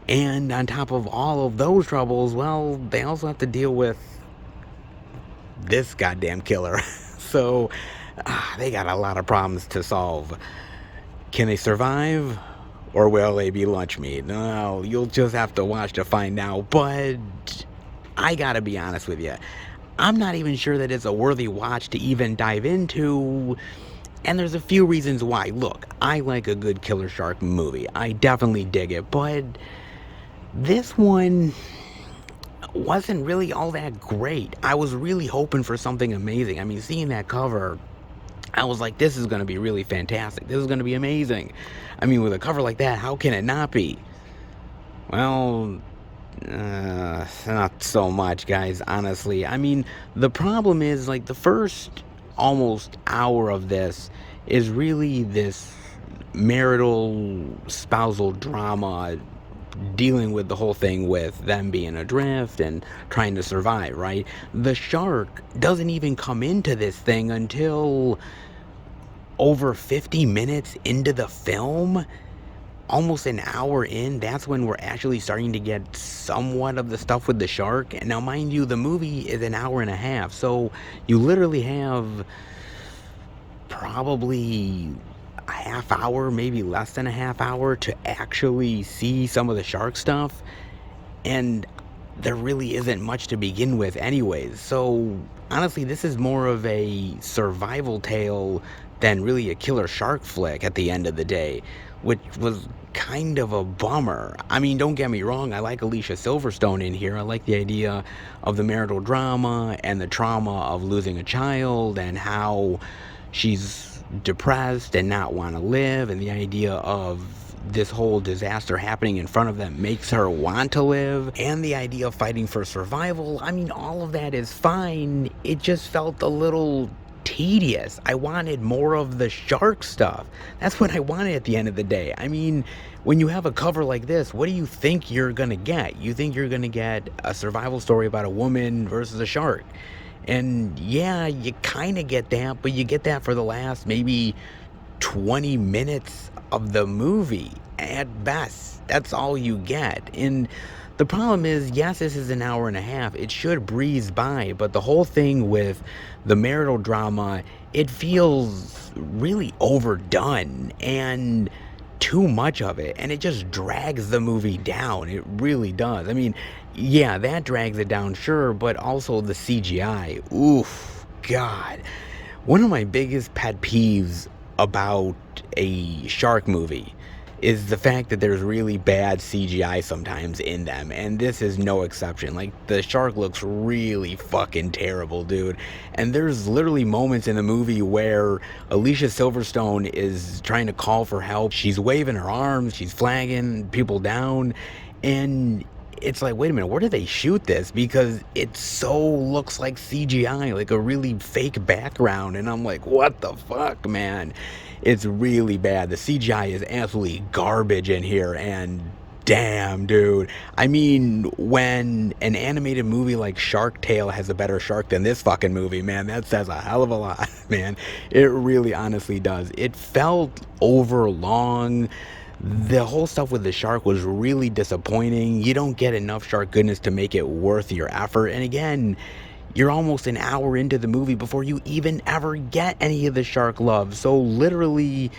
And on top of all of those troubles, well, they also have to deal with this goddamn killer. So they got a lot of problems to solve. Can they survive, or will they be lunch meat? No, you'll just have to watch to find out. But I gotta be honest with you, I'm not even sure that it's a worthy watch to even dive into. And there's a few reasons why. Look, I like a good killer shark movie. I definitely dig it. But this one wasn't really all that great. I was really hoping for something amazing. I mean, seeing that cover, I was like, this is going to be really fantastic. This is going to be amazing. I mean, with a cover like that, how can it not be? Well, not so much, guys, honestly. I mean, the problem is, like, the first almost hour of this is really this marital spousal drama, dealing with the whole thing with them being adrift and trying to survive, right? The shark doesn't even come into this thing until over 50 minutes into the film. Almost an hour in, that's when we're actually starting to get somewhat of the stuff with the shark. And now, mind you, the movie is an hour and a half, so you literally have probably a half hour, maybe less than a half hour, to actually see some of the shark stuff. And there really isn't much to begin with anyways. So honestly, this is more of a survival tale than really a killer shark flick at the end of the day, which was kind of a bummer. I mean, don't get me wrong, I like Alicia Silverstone in here. I like the idea of the marital drama and the trauma of losing a child and how she's depressed and not want to live, and the idea of this whole disaster happening in front of them makes her want to live, and the idea of fighting for survival. I mean, all of that is fine. It just felt a little tedious. I wanted more of the shark stuff. That's what I wanted at the end of the day. I mean, when you have a cover like this, what do you think you're gonna get? You think you're gonna get a survival story about a woman versus a shark. And yeah, you kind of get that, but you get that for the last maybe 20 minutes of the movie at best. That's all you get. And the problem is, yes, this is an hour and a half. It should breeze by, but the whole thing with the marital drama, it feels really overdone and too much of it, and it just drags the movie down. It really does. I mean, yeah, that drags it down, sure, but also the CGI. Oof, God. One of my biggest pet peeves about a shark movie is the fact that there's really bad CGI sometimes in them, and this is no exception. Like, the shark looks really fucking terrible, dude. And there's literally moments in the movie where Alicia Silverstone is trying to call for help. She's waving her arms, she's flagging people down, and it's like, wait a minute, where did they shoot this? Because it so looks like CGI, like a really fake background, and I'm like, what the fuck, man? It's really bad. The CGI is absolutely garbage in here, and damn, dude. I mean, when an animated movie like Shark Tale has a better shark than this fucking movie, man, that says a hell of a lot, man. It really honestly does. It felt overlong. The whole stuff with the shark was really disappointing. You don't get enough shark goodness to make it worth your effort. And again, you're almost an hour into the movie before you even ever get any of the shark love. So literally,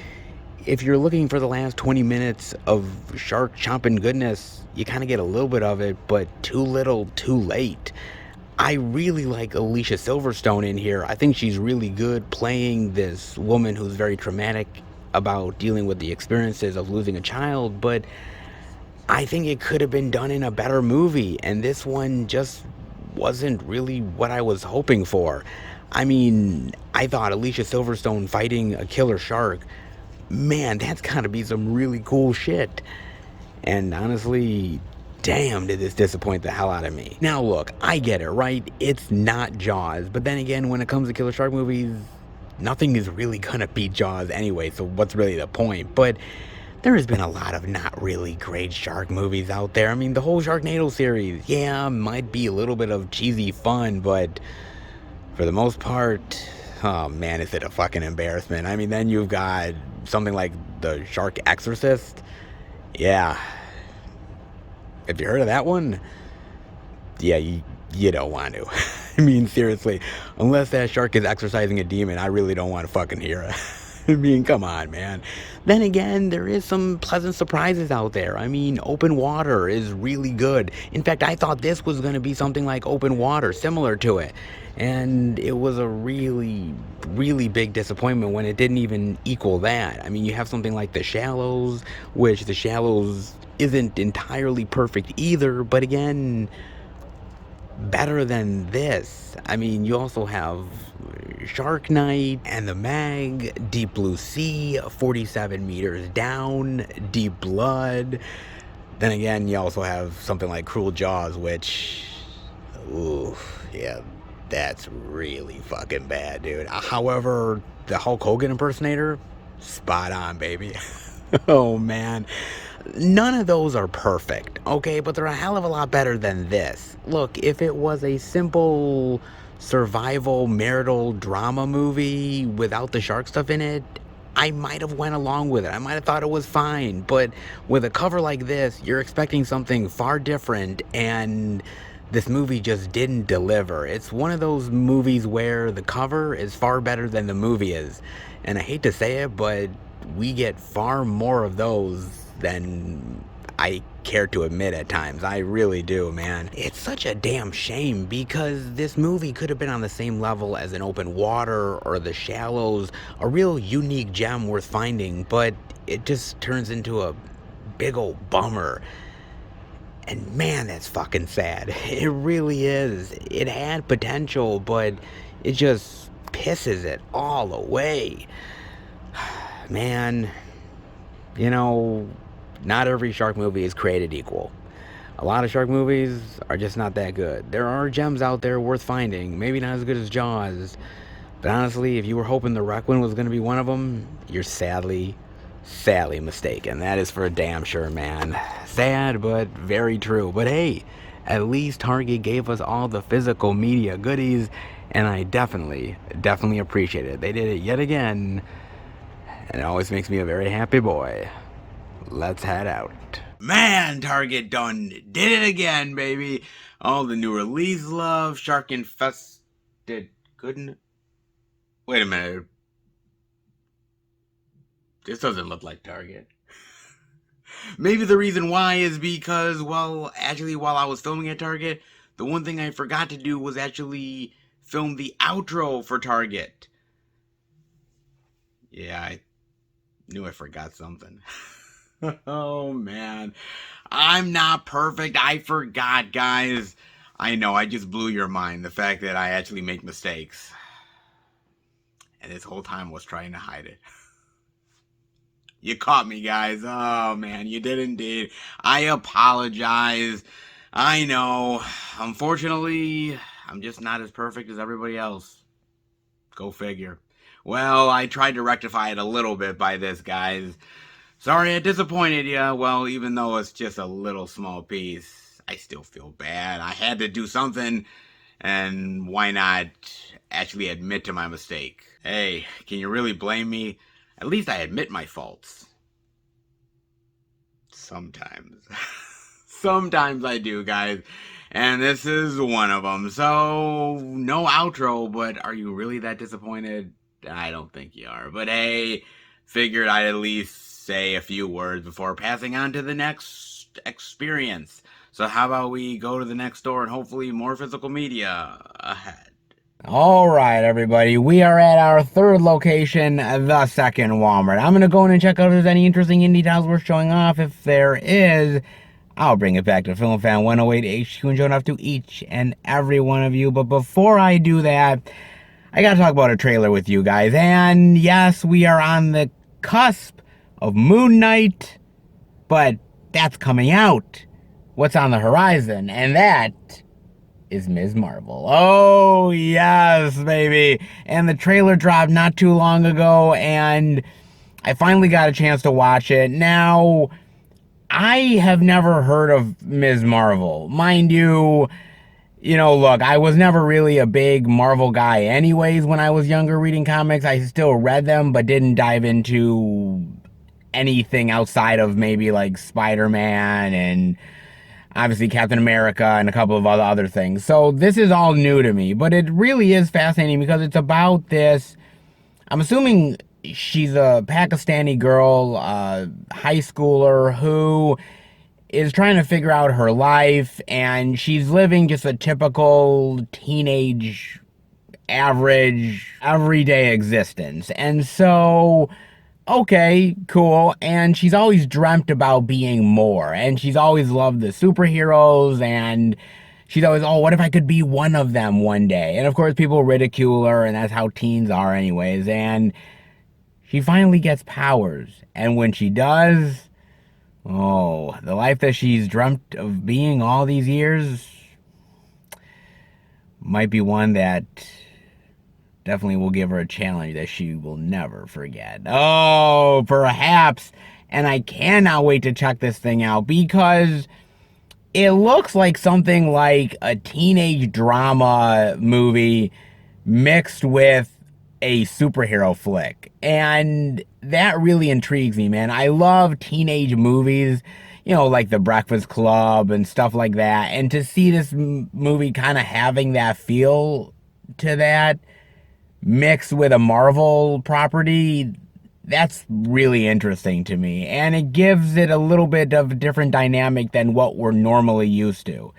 if you're looking for the last 20 minutes of shark chomping goodness, you kind of get a little bit of it, but too little, too late. I really like Alicia Silverstone in here. I think she's really good playing this woman who's very traumatic about dealing with the experiences of losing a child, but I think it could have been done in a better movie, and this one just wasn't really what I was hoping for. I mean, I thought Alicia Silverstone fighting a killer shark, man, that's gotta be some really cool shit. And honestly, damn, did this disappoint the hell out of me. Now look, I get it, right? It's not Jaws, but then again, when it comes to killer shark movies, nothing is really gonna beat Jaws anyway, so what's really the point? But there has been a lot of not really great shark movies out there. I mean, the whole Sharknado series, yeah, might be a little bit of cheesy fun, but for the most part, oh man, is it a fucking embarrassment. I mean, then you've got something like The Shark Exorcist. Yeah. Have you heard of that one? Yeah, you don't want to. I mean, seriously, unless that shark is exorcising a demon, I really don't want to fucking hear it. I mean, come on, man. Then again, there is some pleasant surprises out there. I mean, Open Water is really good. In fact, I thought this was going to be something like Open Water, similar to it. And it was a really, really big disappointment when it didn't even equal that. I mean, you have something like The Shallows, which The Shallows isn't entirely perfect either, but again, better than this. I mean, you also have Shark Night and The Meg, Deep Blue Sea, 47 Meters Down, Deep Blood. Then again, you also have something like Cruel Jaws, which, ooh, yeah, that's really fucking bad, dude. However, the Hulk Hogan impersonator, spot on, baby. Oh, man. None of those are perfect, okay? But they're a hell of a lot better than this. Look, if it was a simple survival marital drama movie without the shark stuff in it, I might have went along with it. I might have thought it was fine. But with a cover like this, you're expecting something far different, and this movie just didn't deliver. It's one of those movies where the cover is far better than the movie is. And I hate to say it, but we get far more of those than I care to admit at times. I really do, man. It's such a damn shame because this movie could have been on the same level as An Open Water or The Shallows, a real unique gem worth finding, but it just turns into a big old bummer. And man, that's fucking sad. It really is. It had potential, but it just pisses it all away. Man, you know, not every shark movie is created equal. A lot of shark movies are just not that good. There are gems out there worth finding, maybe not as good as Jaws, but honestly, if you were hoping The Requiem was going to be one of them, you're sadly mistaken. That is for damn sure, man. Sad, but very true. But hey, at least Target gave us all the physical media goodies, and I definitely appreciate it. They did it yet again, and it always makes me a very happy boy. Let's head out. Man, Target done did it again, baby. All the new release love, shark infested. Couldn't. Wait a minute. This doesn't look like Target. Maybe the reason why is because, well, actually, while I was filming at Target, the one thing I forgot to do was actually film the outro for Target. Yeah, I knew I forgot something. Oh, man. I'm not perfect. I forgot, guys. I know, I just blew your mind. The fact that I actually make mistakes. And this whole time was trying to hide it. You caught me, guys. Oh, man, you did indeed. I apologize. I know. Unfortunately, I'm just not as perfect as everybody else. Go figure. Well, I tried to rectify it a little bit by this, guys. Sorry I disappointed you. Well, even though it's just a little small piece, I still feel bad. I had to do something, and why not actually admit to my mistake? Hey, can you really blame me? At least I admit my faults. Sometimes. Sometimes I do, guys. And this is one of them. So, no outro, but are you really that disappointed? I don't think you are. But hey, figured I'd at least say a few words before passing on to the next experience. So how about we go to the next store and hopefully more physical media ahead. All right, everybody, we are at our third location, the second Walmart. I'm going to go in and check out if there's any interesting indie titles worth showing off. If there is, I'll bring it back to Film Fan 108 HQ and show it off to each and every one of you. But before I do that, I got to talk about a trailer with you guys. And yes, we are on the cusp of Moon Knight, but that's coming out. What's on the horizon? And that is Ms. Marvel. Oh, yes, baby. And the trailer dropped not too long ago, and I finally got a chance to watch it. Now, I have never heard of Ms. Marvel. Mind you, look, I was never really a big Marvel guy anyways when I was younger reading comics. I still read them, but didn't dive into anything outside of maybe like Spider-Man and obviously Captain America and a couple of other things. So this is all new to me, but it really is fascinating because it's about this, I'm assuming she's a Pakistani girl, high schooler who is trying to figure out her life, and she's living just a typical teenage, average, everyday existence. And so, okay, cool. And she's always dreamt about being more. And she's always loved the superheroes. And she's always, oh, what if I could be one of them one day? And of course, people ridicule her, and that's how teens are anyways. And she finally gets powers. And when she does, oh, the life that she's dreamt of being all these years might be one that definitely will give her a challenge that she will never forget. Oh, perhaps. And I cannot wait to check this thing out because it looks like something like a teenage drama movie mixed with a superhero flick. And that really intrigues me, man. I love teenage movies, like The Breakfast Club and stuff like that. And to see this movie kind of having that feel to that, mixed with a Marvel property, That's really interesting to me, and it gives it a little bit of a different dynamic than what we're normally used to.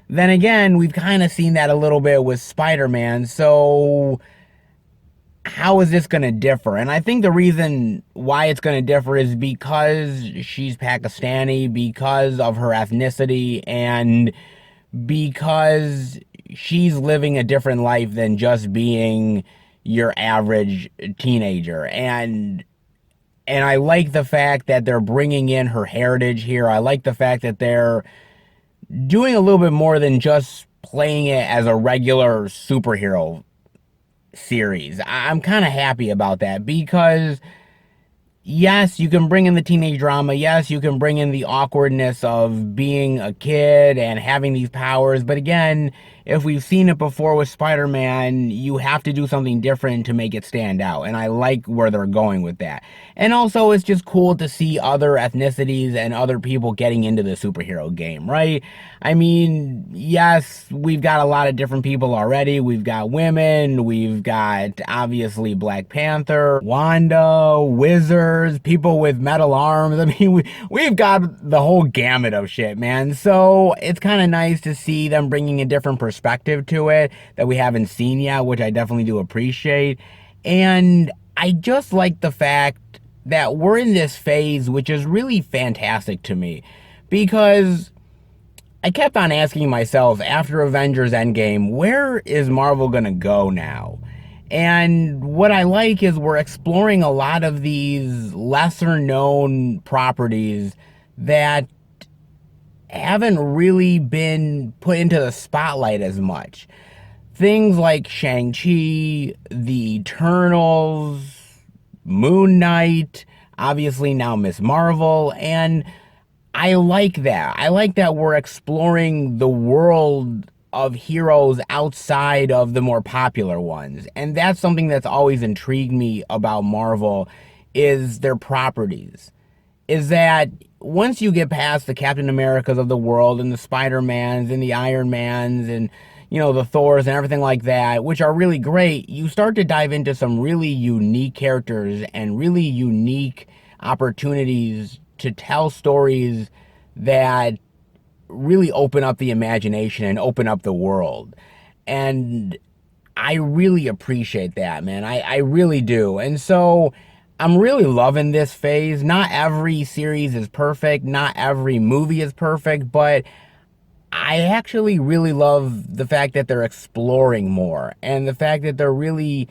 Then again, we've kind of seen that a little bit with Spider-Man, so how is this going to differ? And I think the reason why it's going to differ is because she's Pakistani, because of her ethnicity, and because she's living a different life than just being your average teenager. And I like the fact that they're bringing in her heritage here. I like the fact that they're doing a little bit more than just playing it as a regular superhero series. I'm kind of happy about that because yes, you can bring in the teenage drama. Yes, you can bring in the awkwardness of being a kid and having these powers. But again, if we've seen it before with Spider-Man, you have to do something different to make it stand out. And I like where they're going with that. And also, it's just cool to see other ethnicities and other people getting into the superhero game, right? I mean, yes, we've got a lot of different people already. We've got women, we've got obviously Black Panther, Wanda, wizards, people with metal arms. I mean, we've got the whole gamut of shit, man. So it's kind of nice to see them bringing a different perspective to it that we haven't seen yet, which I definitely do appreciate. And I just like the fact that we're in this phase, which is really fantastic to me because I kept on asking myself after Avengers Endgame, where is Marvel gonna go now? And what I like is we're exploring a lot of these lesser known properties that haven't really been put into the spotlight as much. Things like Shang-Chi, The Eternals, Moon Knight, obviously now Miss Marvel, and I like that. I like that we're exploring the world of heroes outside of the more popular ones. And that's something that's always intrigued me about Marvel is their properties. Is that once you get past the Captain Americas of the world and the Spider-Mans and the Iron Mans and the Thors and everything like that, which are really great, you start to dive into some really unique characters and really unique opportunities to tell stories that really open up the imagination and open up the world. And I really appreciate that, man. I really do. And so I'm really loving this phase. Not every series is perfect. Not every movie is perfect, but I actually really love the fact that they're exploring more and the fact that they're really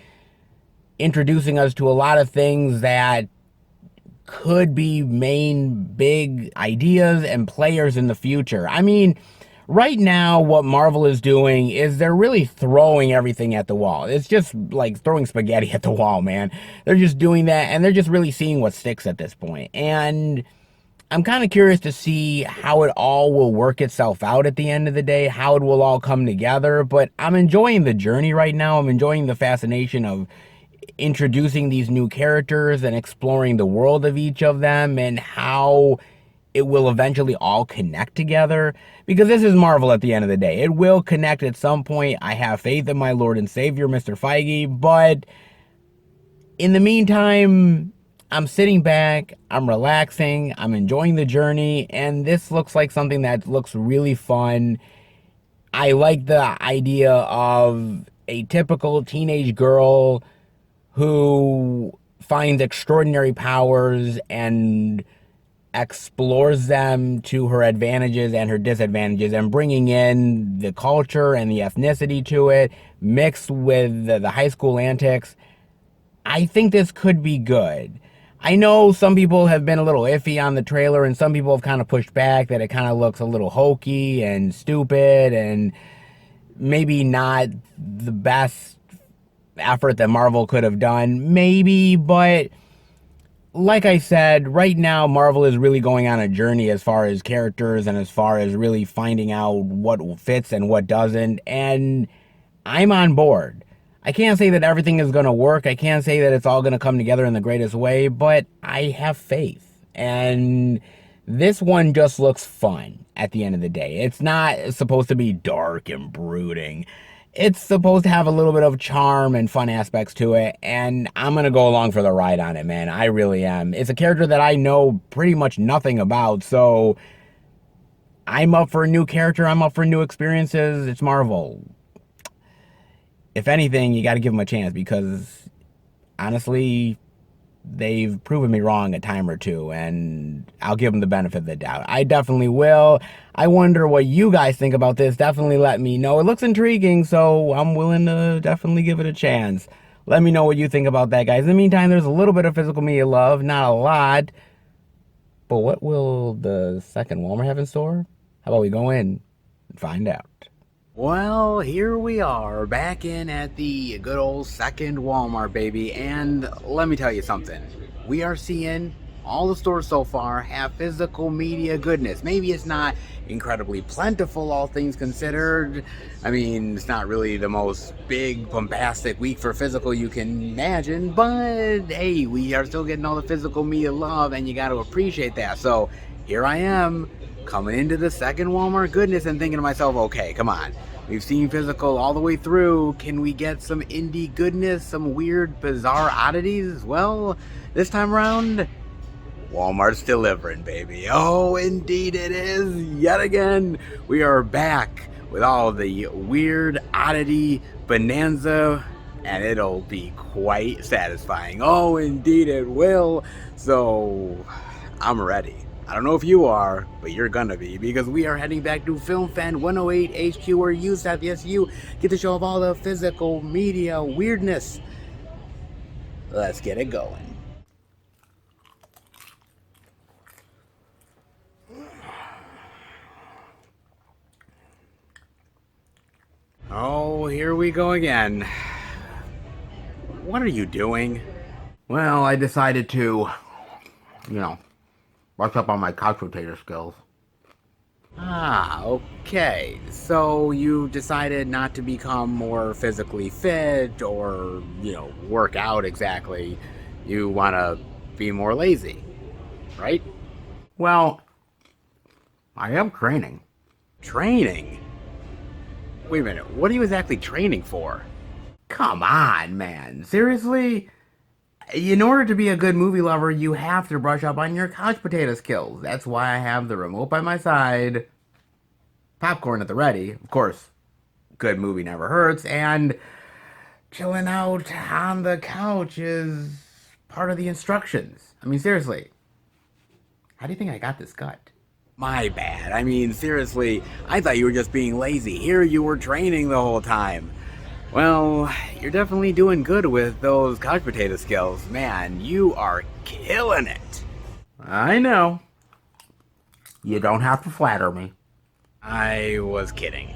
introducing us to a lot of things that could be main big ideas and players in the future. I mean, right now, what Marvel is doing is they're really throwing everything at the wall. It's just like throwing spaghetti at the wall, man. They're just doing that, and they're just really seeing what sticks at this point. And I'm kind of curious to see how it all will work itself out at the end of the day, how it will all come together. But I'm enjoying the journey right now. I'm enjoying the fascination of introducing these new characters and exploring the world of each of them and how it will eventually all connect together, because this is Marvel at the end of the day. It will connect at some point. I have faith in my Lord and Savior, Mr. Feige, but in the meantime, I'm sitting back, I'm relaxing, I'm enjoying the journey, and this looks like something that looks really fun. I like the idea of a typical teenage girl who finds extraordinary powers and explores them to her advantages and her disadvantages, and bringing in the culture and the ethnicity to it, mixed with the high school antics. I think this could be good. I know some people have been a little iffy on the trailer, and some people have kind of pushed back that it kind of looks a little hokey and stupid and maybe not the best effort that Marvel could have done, maybe, but like I said, right now Marvel is really going on a journey as far as characters and as far as really finding out what fits and what doesn't, and I'm on board. I can't say that everything is going to work. I can't say that it's all going to come together in the greatest way, but I have faith. And this one just looks fun at the end of the day. It's not supposed to be dark and brooding. it's supposed to have a little bit of charm and fun aspects to it, and I'm gonna go along for the ride on it, man. I really am. It's a character that I know pretty much nothing about, so I'm up for a new character. I'm up for new experiences. It's Marvel. If anything, you got to give them a chance because honestly, they've proven me wrong a time or two, and I'll give them the benefit of the doubt. I definitely will. I wonder what you guys think about this. Definitely let me know. It looks intriguing, so I'm willing to definitely give it a chance. Let me know what you think about that, guys. In the meantime, there's a little bit of physical media love, not a lot. But what will the second Walmart have in store? How about we go in and find out? Well, here we are, back in at the good old second Walmart, baby, and let me tell you something. We are seeing all the stores so far have physical media goodness. Maybe it's not incredibly plentiful, all things considered. I mean, it's not really the most big, bombastic week for physical you can imagine, but hey, we are still getting all the physical media love, and you got to appreciate that. So here I am, coming into the second Walmart goodness and thinking to myself, okay, come on. We've seen physical all the way through. Can we get some indie goodness, some weird, bizarre oddities? Well, this time around, Walmart's delivering, baby. Oh, indeed it is. Yet again, we are back with all the weird, oddity, bonanza, and it'll be quite satisfying. Oh, indeed it will. So, I'm ready. I don't know if you are, but you're gonna be, because we are heading back to Film Fan 108 HQ, where you, Seth, yes, you get to show off all the physical media weirdness. Let's get it going. Oh, here we go again. What are you doing? Well, I decided to, brush up on my couch potato skills. Ah, okay. So you decided not to become more physically fit or, work out exactly. You want to be more lazy, right? Well, I am training. Training? Wait a minute, what are you exactly training for? Come on, man. Seriously? In order to be a good movie lover, you have to brush up on your couch potato skills. That's why I have the remote by my side, popcorn at the ready, of course, good movie never hurts, and chilling out on the couch is part of the instructions. I mean, seriously, how do you think I got this cut? My bad. I mean, seriously, I thought you were just being lazy. Here you were training the whole time. Well, you're definitely doing good with those couch potato skills. Man, you are killing it. I know. You don't have to flatter me. I was kidding.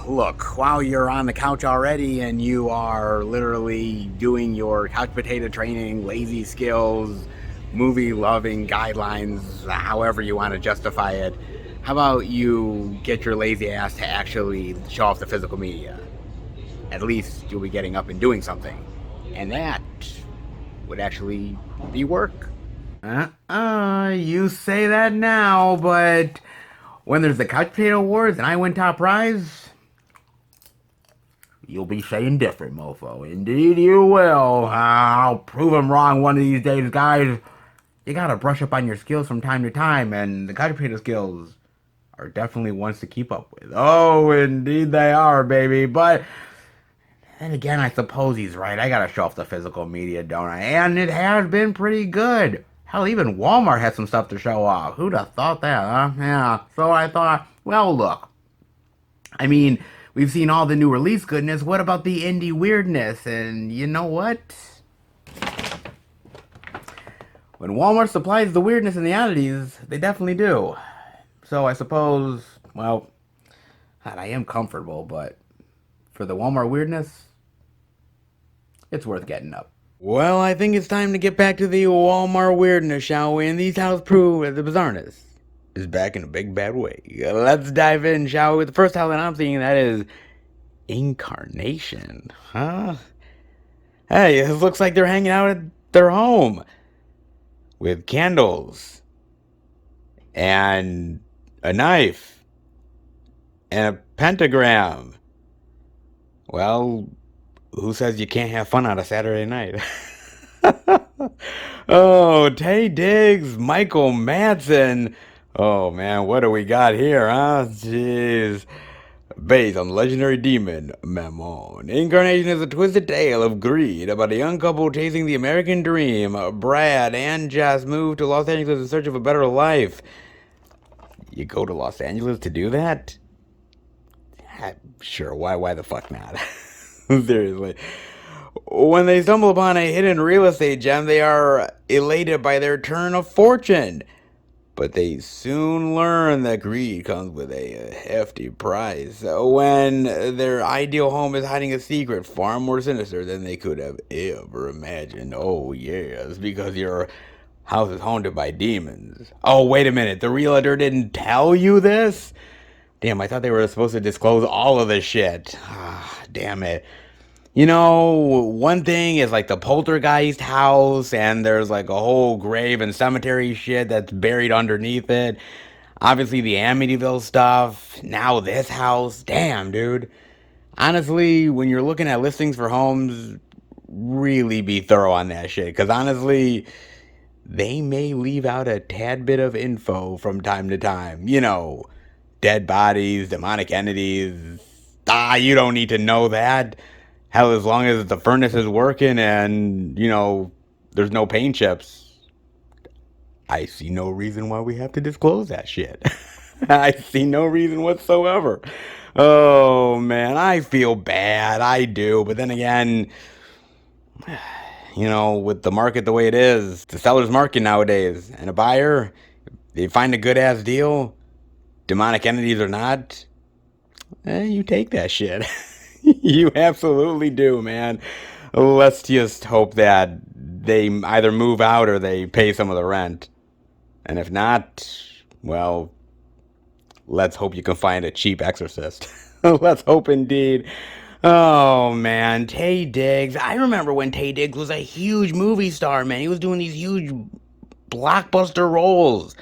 Look, while you're on the couch already and you are literally doing your couch potato training, lazy skills, movie loving guidelines, however you want to justify it, how about you get your lazy ass to actually show off the physical media? At least you'll be getting up and doing something. And that would actually be work. You say that now, but when there's the Couch Potato Awards and I win top prize, you'll be saying different, mofo. Indeed you will. I'll prove them wrong one of these days, guys. You gotta brush up on your skills from time to time, and the Couch Potato skills are definitely ones to keep up with. Oh, indeed they are, baby. But then again, I suppose he's right. I gotta show off the physical media, don't I? And it has been pretty good. Hell, even Walmart has some stuff to show off. Who'd have thought that, huh? Yeah. So I thought, well, look. I mean, we've seen all the new release goodness. What about the indie weirdness? And you know what? When Walmart supplies the weirdness and the oddities, they definitely do. So I suppose, well, God, I am comfortable, but for the Walmart weirdness, it's worth getting up. Well, I think it's time to get back to the Walmart weirdness, shall we? And these titles prove that the bizarreness is back in a big bad way. Let's dive in, shall we? The first title that I'm seeing, that is Incarnation. Huh? Hey, it looks like they're hanging out at their home with candles and a knife and a pentagram. Well, who says you can't have fun on a Saturday night? Oh, Tay Diggs, Michael Madsen. Oh man, what do we got here, huh? Jeez. Based on the legendary demon, Mammon. Incarnation is a twisted tale of greed about a young couple chasing the American dream. Brad and Jess move to Los Angeles in search of a better life. You go to Los Angeles to do that? Sure, why the fuck not? Seriously. When they stumble upon a hidden real estate gem, they are elated by their turn of fortune. But they soon learn that greed comes with a hefty price. When their ideal home is hiding a secret far more sinister than they could have ever imagined. Oh, yes, because your house is haunted by demons. Oh, wait a minute, the realtor didn't tell you this? Damn, I thought they were supposed to disclose all of this shit. Ah, damn it. You know, one thing is like the poltergeist house, and there's like a whole grave and cemetery shit that's buried underneath it. Obviously, the Amityville stuff. Now, this house. Damn, dude. Honestly, when you're looking at listings for homes, really be thorough on that shit. Because honestly, they may leave out a tad bit of info from time to time. You know, dead bodies, demonic entities. You don't need to know that. Hell, as long as the furnace is working and, you know, there's no paint chips, I see no reason why we have to disclose that shit. I see no reason whatsoever. Oh, man, I feel bad. I do. But then again, you know, with the market the way it is, the seller's market nowadays, and a buyer, they find a good-ass deal, demonic entities or not, you take that shit. You absolutely do, man. Let's just hope that they either move out or they pay some of the rent. And if not, well, let's hope you can find a cheap exorcist. Let's hope indeed. Oh, man. Tay Diggs. I remember when Tay Diggs was a huge movie star, man. He was doing these huge blockbuster roles.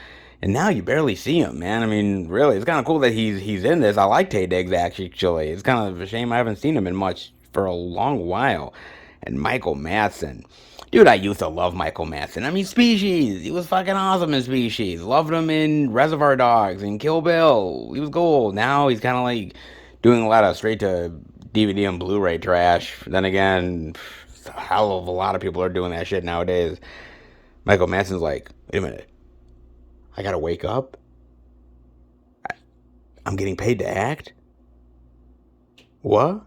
And now you barely see him, man. I mean, really, it's kind of cool that he's in this. I like Tay Diggs, actually. It's kind of a shame I haven't seen him in much for a long while. And Michael Madsen. Dude, I used to love Michael Madsen. I mean, Species. He was fucking awesome in Species. Loved him in Reservoir Dogs and Kill Bill. He was gold. Now he's kind of like doing a lot of straight to DVD and Blu-ray trash. Then again, a hell of a lot of people are doing that shit nowadays. Michael Madsen's like, wait a minute. I gotta wake up? I'm getting paid to act? What?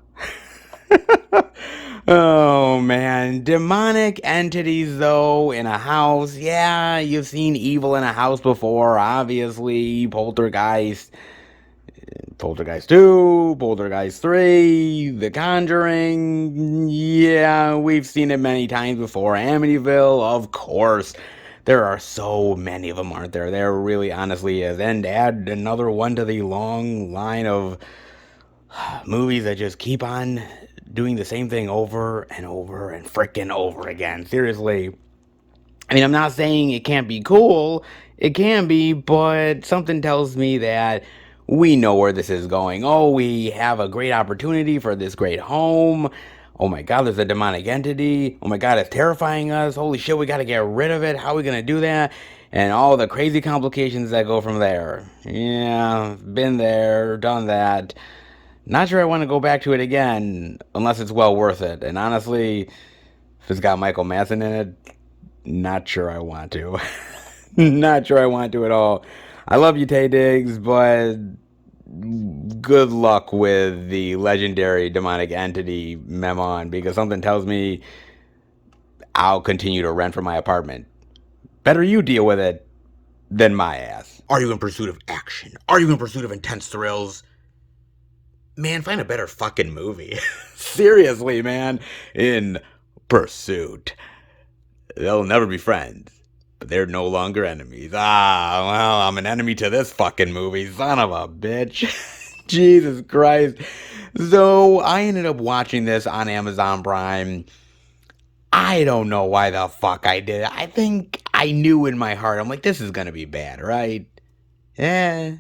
Oh, man. Demonic entities, though, in a house. Yeah, you've seen evil in a house before, obviously. Poltergeist. Poltergeist 2, Poltergeist 3, The Conjuring. Yeah, we've seen it many times before. Amityville, of course. There are so many of them, aren't there? There really honestly is. And add another one to the long line of movies that just keep on doing the same thing over and over and frickin' over again. Seriously. I mean, I'm not saying it can't be cool. It can be, but something tells me that we know where this is going. Oh, we have a great opportunity for this great home. Oh my God, there's a demonic entity. Oh my God, it's terrifying us. Holy shit, we gotta get rid of it. How are we gonna do that? And all the crazy complications that go from there. Yeah, been there, done that. Not sure I want to go back to it again, unless it's well worth it. And honestly, if it's got Michael Madsen in it, not sure I want to. Not sure I want to at all. I love you, Tay Diggs, but good luck with the legendary demonic entity Memon, because something tells me I'll continue to rent from my apartment. Better you deal with it than my ass. Are you in pursuit of action? Are you in pursuit of intense thrills? Man, find a better fucking movie. Seriously, man. In pursuit. They'll never be friends, but they're no longer enemies. Well, I'm an enemy to this fucking movie. Son of a bitch. Jesus Christ. So, I ended up watching this on Amazon Prime. I don't know why the fuck I did it. I think I knew in my heart. I'm like, this is gonna be bad, right? Yeah.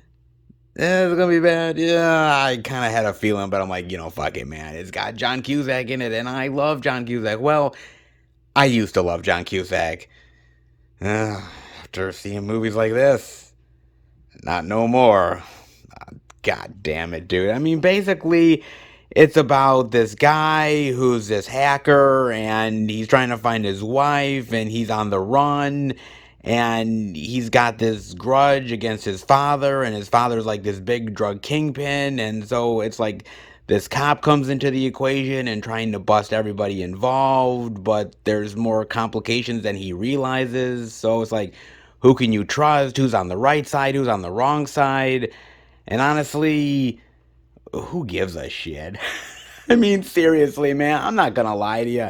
It's gonna be bad. Yeah, I kind of had a feeling, but I'm like, fuck it, man. It's got John Cusack in it, and I love John Cusack. Well, I used to love John Cusack. After seeing movies like this, not no more. God damn it, dude. I mean, basically, it's about this guy who's this hacker and he's trying to find his wife and he's on the run and he's got this grudge against his father and his father's like this big drug kingpin, and so it's like this cop comes into the equation and trying to bust everybody involved, but there's more complications than he realizes. So it's like, who can you trust? Who's on the right side? Who's on the wrong side? And honestly, who gives a shit? I mean, seriously, man, I'm not gonna lie to you.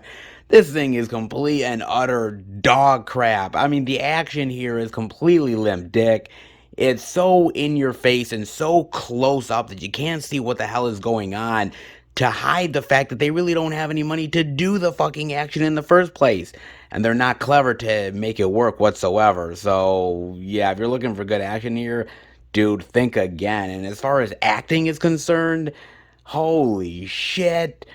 This thing is complete and utter dog crap. I mean, the action here is completely limp dick. It's so in your face and so close up that you can't see what the hell is going on, to hide the fact that they really don't have any money to do the fucking action in the first place. And they're not clever to make it work whatsoever. So, yeah, if you're looking for good action here, dude, think again. And as far as acting is concerned, holy shit.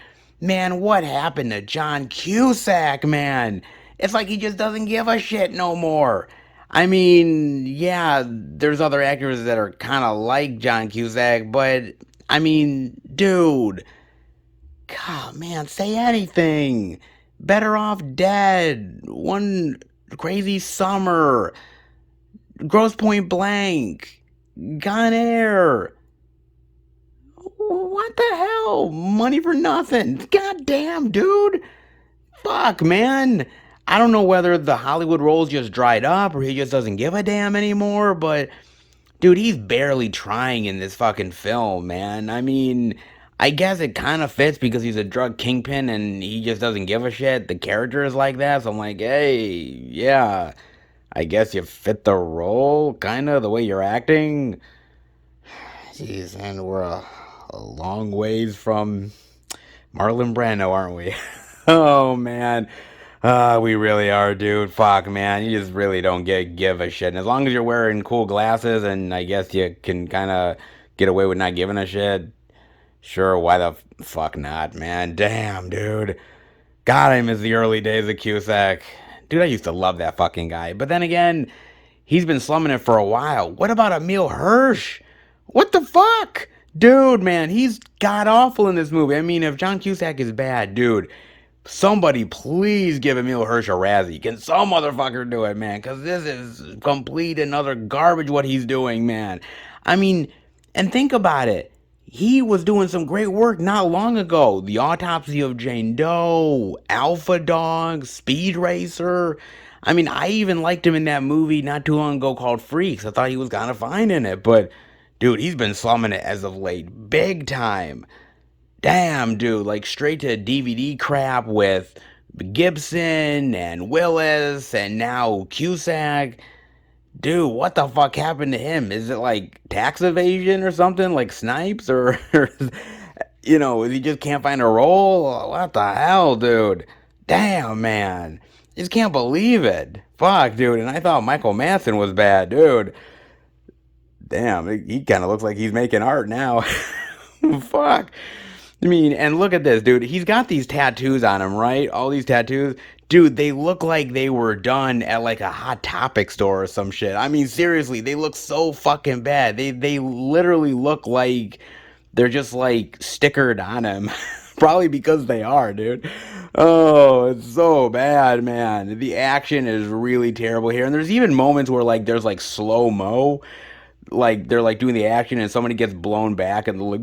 Man, what happened to John Cusack, man? It's like he just doesn't give a shit no more. I mean, yeah, there's other actors that are kind of like John Cusack, but I mean, dude, God, man, say anything. Better Off Dead, One Crazy Summer, Gross Point Blank, Gone Air. What the hell? Money for nothing. God damn, dude. Fuck, man. I don't know whether the Hollywood roles just dried up or he just doesn't give a damn anymore, but dude, he's barely trying in this fucking film, man. I mean, I guess it kind of fits because he's a drug kingpin and he just doesn't give a shit. The character is like that, so I'm like, hey, yeah, I guess you fit the role, kind of, the way you're acting. Jeez, and we're a long ways from Marlon Brando, aren't we? Oh, man. We really are, dude. Fuck, man. You just really don't give a shit. And as long as you're wearing cool glasses and I guess you can kind of get away with not giving a shit, sure, why the fuck not, man? Damn, dude. God, I miss the early days of Cusack. Dude, I used to love that fucking guy. But then again, he's been slumming it for a while. What about Emil Hirsch? What the fuck? Dude, man, he's god awful in this movie. I mean, if John Cusack is bad, dude, somebody please give Emil Hirsch a Razzie. Can some motherfucker do it, man? Because this is complete and utter garbage what he's doing, man. I mean, and think about it. He was doing some great work not long ago. The Autopsy of Jane Doe, Alpha Dog, Speed Racer. I mean, I even liked him in that movie not too long ago called Freaks. I thought he was kind of fine in it, but dude, he's been slumming it as of late, big time. Damn, dude, like straight to DVD crap with Gibson and Willis and now Cusack. Dude, what the fuck happened to him? Is it like tax evasion or something, like Snipes, or he just can't find a role? What the hell, dude? Damn, man, just can't believe it. Fuck, dude. And I thought Michael Madsen was bad, dude. Damn, he kind of looks like he's making art now. Fuck. I mean, and look at this, dude. He's got these tattoos on him, right? All these tattoos. Dude, they look like they were done at like a Hot Topic store or some shit. I mean, seriously, they look so fucking bad. They literally look like they're just like stickered on him. Probably because they are, dude. Oh, it's so bad, man. The action is really terrible here. And there's even moments where like there's like slow-mo, like they're like doing the action and somebody gets blown back and they're like,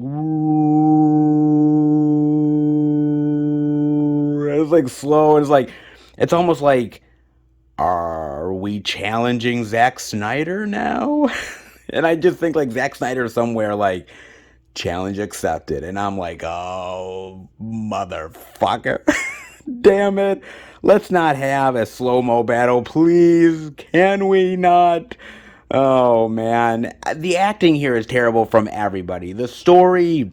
it's like slow and it's like, it's almost like, are we challenging Zack Snyder now? And I just think like Zack Snyder somewhere like, challenge accepted, and I'm like, oh motherfucker. Damn it, let's not have a slow-mo battle, please. Can we not? Oh man, the acting here is terrible from everybody. The story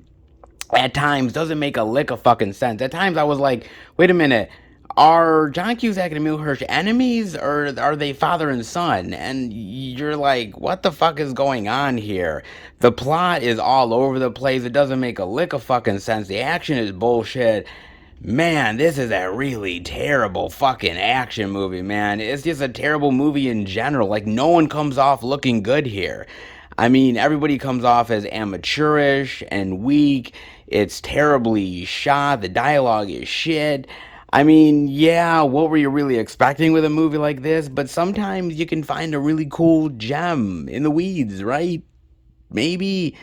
at times doesn't make a lick of fucking sense. At times I was like, wait a minute, Are John Cusack and Emile Hirsch enemies, or are they father and son? And you're like, what the fuck is going on here? The plot is all over the place. It doesn't make a lick of fucking sense. The action is bullshit. Man, this is a really terrible fucking action movie, man. It's just a terrible movie in general. Like, no one comes off looking good here. I mean, everybody comes off as amateurish and weak. It's terribly shot. The dialogue is shit. I mean, yeah, what were you really expecting with a movie like this? But sometimes you can find a really cool gem in the weeds, right? Maybe.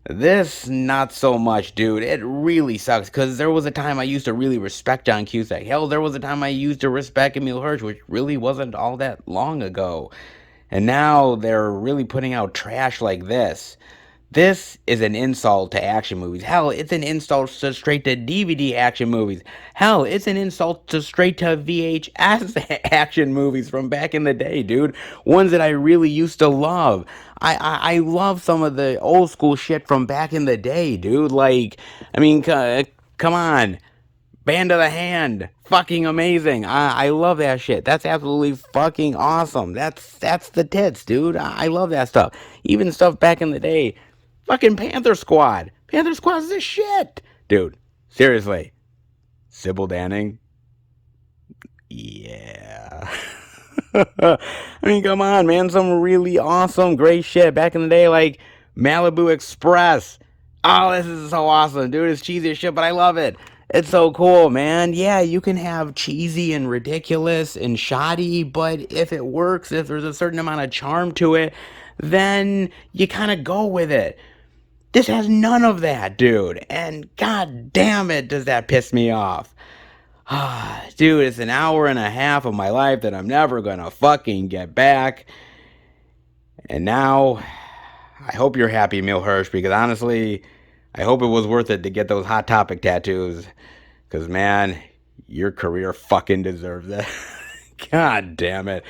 This, not so much, dude. It really sucks, because there was a time I used to really respect John Cusack. Hell, there was a time I used to respect Emile Hirsch, which really wasn't all that long ago. And now they're really putting out trash like this. This is an insult to action movies. Hell, it's an insult to straight to DVD action movies. Hell, it's an insult to straight to VHS action movies from back in the day, dude. Ones that I really used to love. I love some of the old school shit from back in the day, dude. Like, I mean, come on. Band of the Hand. Fucking amazing. I love that shit. That's absolutely fucking awesome. That's the tits, dude. I love that stuff. Even stuff back in the day. Fucking Panther Squad. Panther Squad is the shit. Dude, seriously. Sybil Danning? Yeah. I mean, come on, man. Some really awesome, great shit back in the day, like Malibu Express. Oh, this is so awesome, dude. It's cheesy as shit, but I love it. It's so cool, man. Yeah, you can have cheesy and ridiculous and shoddy, but if it works, if there's a certain amount of charm to it, then you kind of go with it. This has none of that, dude. And god damn it, does that piss me off. Dude, it's an hour and a half of my life that I'm never gonna fucking get back. And now, I hope you're happy, Emile Hirsch, because honestly, I hope it was worth it to get those Hot Topic tattoos. Because, man, your career fucking deserves it. God damn it.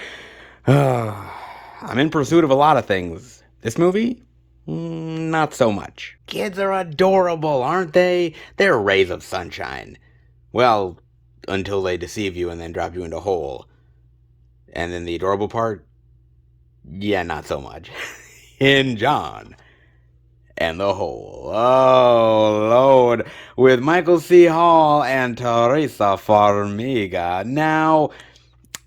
I'm in pursuit of a lot of things. This movie? Not so much. Kids are adorable, aren't they? They're rays of sunshine. Well, until they deceive you and then drop you into a hole. And then the adorable part? Yeah, not so much. In John and the Hole. Oh, Lord. With Michael C. Hall and Teresa Farmiga. Now,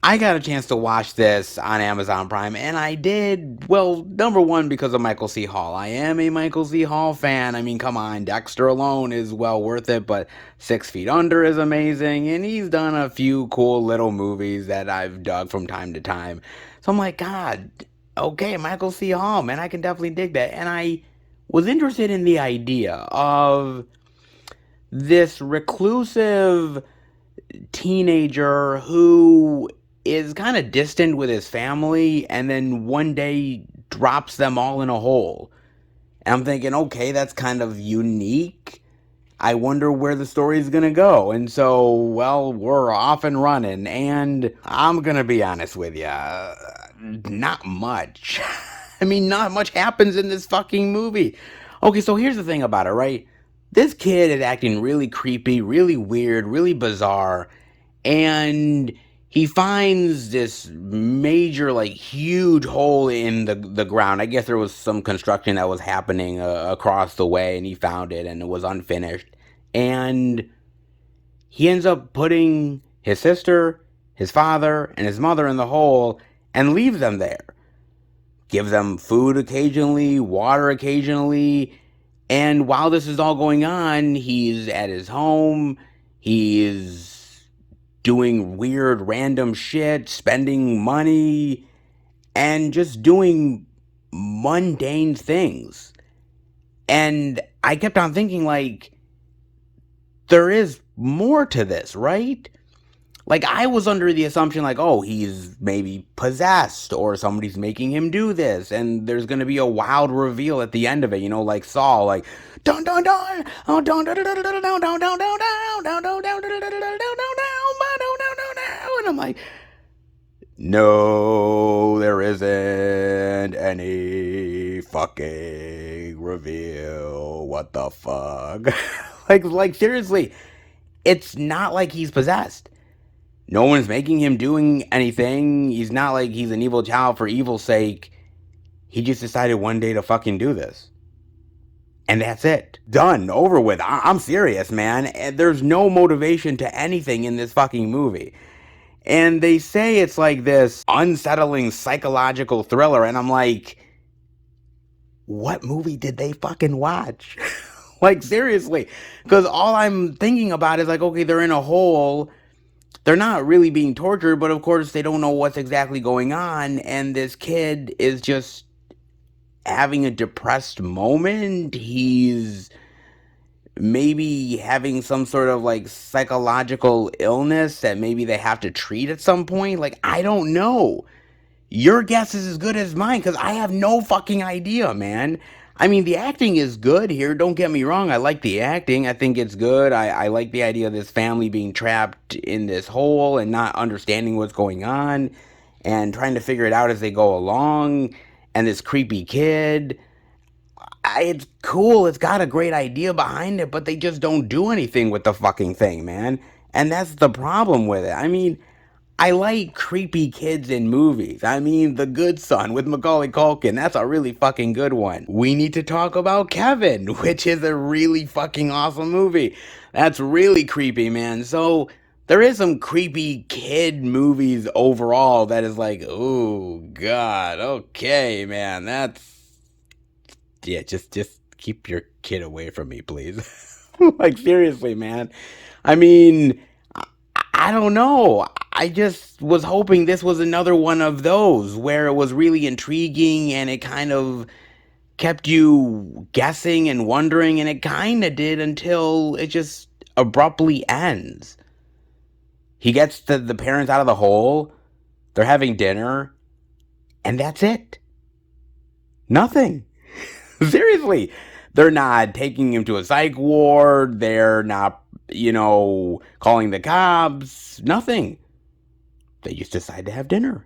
I got a chance to watch this on Amazon Prime, and I did, well, number one, because of Michael C. Hall. I am a Michael C. Hall fan. I mean, come on, Dexter alone is well worth it, but 6 Feet Under is amazing, and he's done a few cool little movies that I've dug from time to time. So I'm like, God, okay, Michael C. Hall, man, I can definitely dig that. And I was interested in the idea of this reclusive teenager who is kind of distant with his family and then one day drops them all in a hole. And I'm thinking, okay, that's kind of unique. I wonder where the story's gonna go. And so, well, we're off and running. And I'm gonna be honest with you, not much. I mean, not much happens in this fucking movie. Okay, so here's the thing about it, right? This kid is acting really creepy, really weird, really bizarre. And he finds this major, like, huge hole in the ground. I guess there was some construction that was happening across the way, and he found it, and it was unfinished. And he ends up putting his sister, his father, and his mother in the hole, and leaves them there. Gives them food occasionally, water occasionally, and while this is all going on, he's at his home, he's doing weird random shit, spending money, and just doing mundane things. And I kept on thinking, like, there is more to this, right? Like, I was under the assumption, like, oh, he's maybe possessed, or somebody's making him do this, and there's gonna be a wild reveal at the end of it, you know, like Saw, like, dun dun dun, oh dun dun dun dun dun dun dun dun dun dun dun dun dun dun dun dun dun, and I'm like, no, there isn't any fucking reveal. What the fuck? like seriously, it's not like he's possessed. No one's making him doing anything. He's not like he's an evil child for evil's sake. He just decided one day to fucking do this. And that's it. Done. Over with. I'm serious, man. And there's no motivation to anything in this fucking movie. And they say it's like this unsettling psychological thriller. And I'm like, what movie did they fucking watch? Like, seriously. Because all I'm thinking about is like, okay, they're in a hole. They're not really being tortured, but of course they don't know what's exactly going on. And this kid is just having a depressed moment. He's maybe having some sort of like psychological illness that maybe they have to treat at some point. Like, I don't know. Your guess is as good as mine because I have no fucking idea, man. I mean, the acting is good here. Don't get me wrong. I like the acting. I think it's good. I like the idea of this family being trapped in this hole and not understanding what's going on and trying to figure it out as they go along. And this creepy kid. It's cool. It's got a great idea behind it, but they just don't do anything with the fucking thing, man. And that's the problem with it. I mean, I like creepy kids in movies. I mean, The Good Son with Macaulay Culkin. That's a really fucking good one. We need to talk about Kevin, which is a really fucking awesome movie. That's really creepy, man. So there is some creepy kid movies overall that is like, oh god, okay, man. That's yeah, just keep your kid away from me, please. Like, seriously, man. I mean, I don't know. I just was hoping this was another one of those where it was really intriguing and it kind of kept you guessing and wondering, and it kind of did until it just abruptly ends. He gets the parents out of the hole, they're having dinner, and that's it. Nothing. Seriously. They're not taking him to a psych ward. They're not, calling the cops. Nothing. They just decide to have dinner.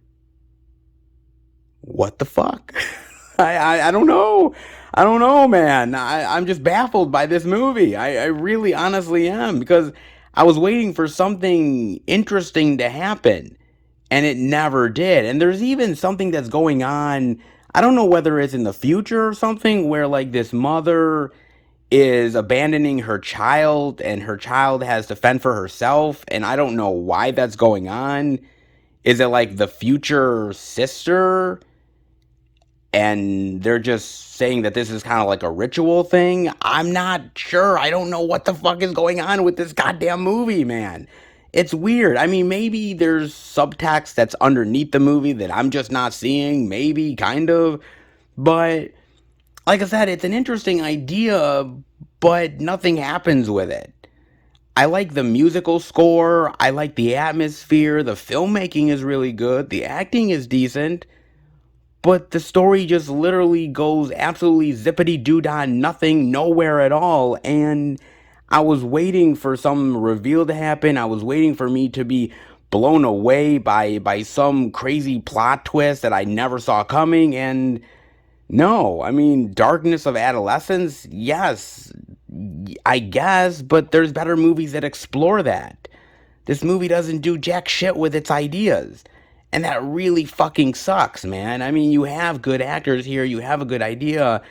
What the fuck? I don't know. I don't know, man. I'm just baffled by this movie. I really honestly am, because I was waiting for something interesting to happen and it never did. And there's even something that's going on. I don't know whether it's in the future or something where like this mother is abandoning her child and her child has to fend for herself. And I don't know why that's going on. Is it like the future sister? And they're just saying that this is kind of like a ritual thing. I'm not sure. I don't know what the fuck is going on with this goddamn movie, man. It's weird. I mean, maybe there's subtext that's underneath the movie that I'm just not seeing. Maybe, kind of. But, like I said, it's an interesting idea, but nothing happens with it. I like the musical score. I like the atmosphere. The filmmaking is really good. The acting is decent. But the story just literally goes absolutely zippity-doo-dah, nothing, nowhere at all. And I was waiting for some reveal to happen. I was waiting for me to be blown away by some crazy plot twist that I never saw coming. And no, I mean, darkness of adolescence, yes, I guess, but there's better movies that explore that. This movie doesn't do jack shit with its ideas. And that really fucking sucks, man. I mean, you have good actors here, you have a good idea,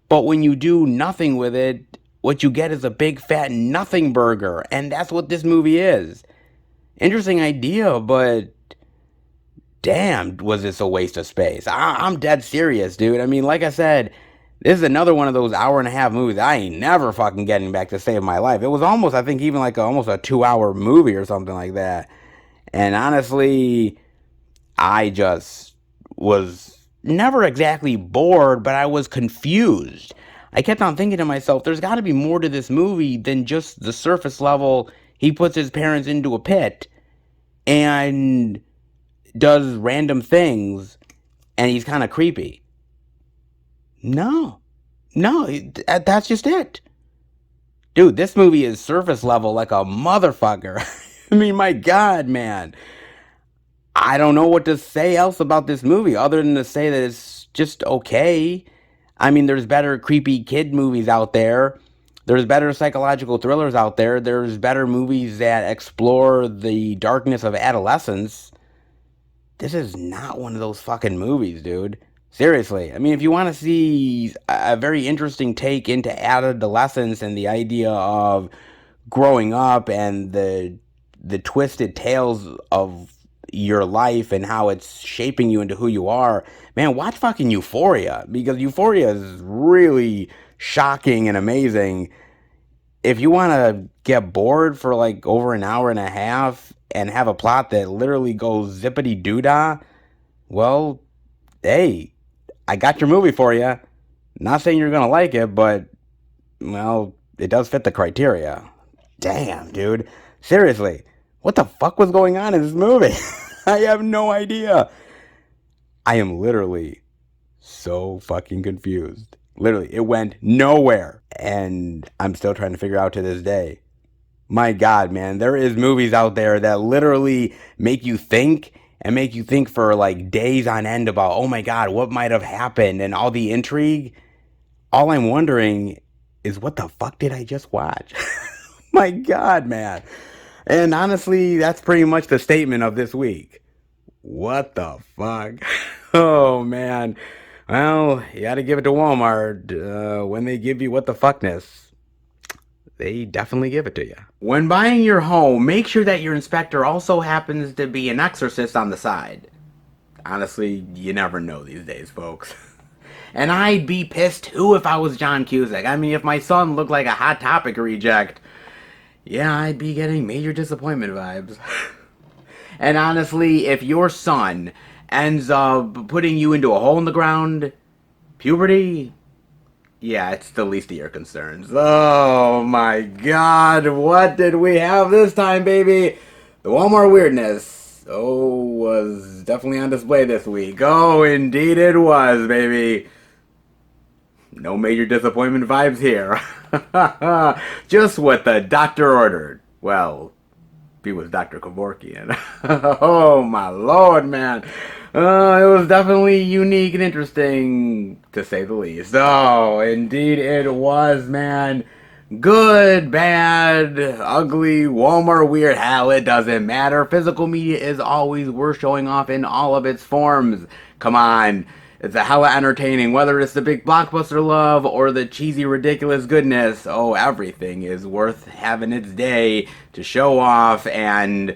but when you do nothing with it, what you get is a big fat nothing burger. And that's what this movie is. Interesting idea, but damn, was this a waste of space. I'm dead serious, dude. I mean, like I said, this is another one of those hour-and-a-half movies I ain't never fucking getting back to save my life. It was almost, I think, even like almost a 2-hour movie or something like that. And honestly, I just was never exactly bored, but I was confused. I kept on thinking to myself, there's got to be more to this movie than just the surface level. He puts his parents into a pit and does random things, and he's kind of creepy. No, that's just it. Dude, this movie is surface level like a motherfucker. I mean, my God, man. I don't know what to say else about this movie other than to say that it's just okay. I mean, there's better creepy kid movies out there. There's better psychological thrillers out there. There's better movies that explore the darkness of adolescence. This is not one of those fucking movies, dude. Seriously. I mean, if you want to see a very interesting take into adolescence and the idea of growing up and the twisted tales of your life and how it's shaping you into who you are, man, watch fucking Euphoria, because Euphoria is really shocking and amazing. If you want to get bored for like over an hour and a half and have a plot that literally goes zippity doo-dah, well, hey, I got your movie for you. Not saying you're gonna like it, but, well, it does fit the criteria. Damn, dude. Seriously, what the fuck was going on in this movie? I have no idea. I am literally so fucking confused. Literally, it went nowhere. And I'm still trying to figure out to this day. My God, man, there is movies out there that literally make you think and make you think for like days on end about, oh my God, what might have happened and all the intrigue. All I'm wondering is, what the fuck did I just watch? My God, man. And honestly, that's pretty much the statement of this week. What the fuck? Oh, man. Well, you gotta give it to Walmart. When they give you what the fuckness, they definitely give it to you. When buying your home, make sure that your inspector also happens to be an exorcist on the side. Honestly, you never know these days, folks. And I'd be pissed too if I was John Cusack. I mean, if my son looked like a Hot Topic reject, yeah, I'd be getting major disappointment vibes. And honestly, if your son ends up putting you into a hole in the ground, puberty, yeah, it's the least of your concerns. Oh my God, what did we have this time, baby? The Walmart weirdness, was definitely on display this week. Oh, indeed it was, baby. No major disappointment vibes here. Just what the doctor ordered. Well, he was Dr. Kevorkian. Oh my Lord, man. It was definitely unique and interesting, to say the least. Oh, indeed it was, man. Good, bad, ugly, Walmart weird, hell, it doesn't matter. Physical media is always worth showing off in all of its forms. Come on. It's a hella entertaining, whether it's the big blockbuster love or the cheesy ridiculous goodness. Oh, everything is worth having its day to show off and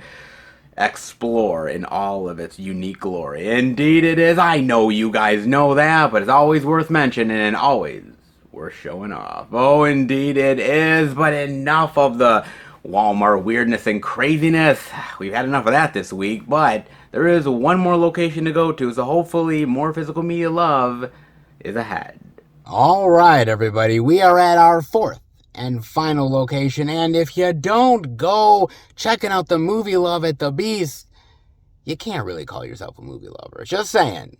explore in all of its unique glory. Indeed it is. I know you guys know that, but it's always worth mentioning and always worth showing off. Oh, indeed it is. But enough of the Walmart weirdness and craziness. We've had enough of that this week, but there is one more location to go to, so hopefully more physical media love is ahead. All right, everybody, we are at our fourth and final location, and if you don't go checking out the movie love at the Beast, you can't really call yourself a movie lover. Just saying.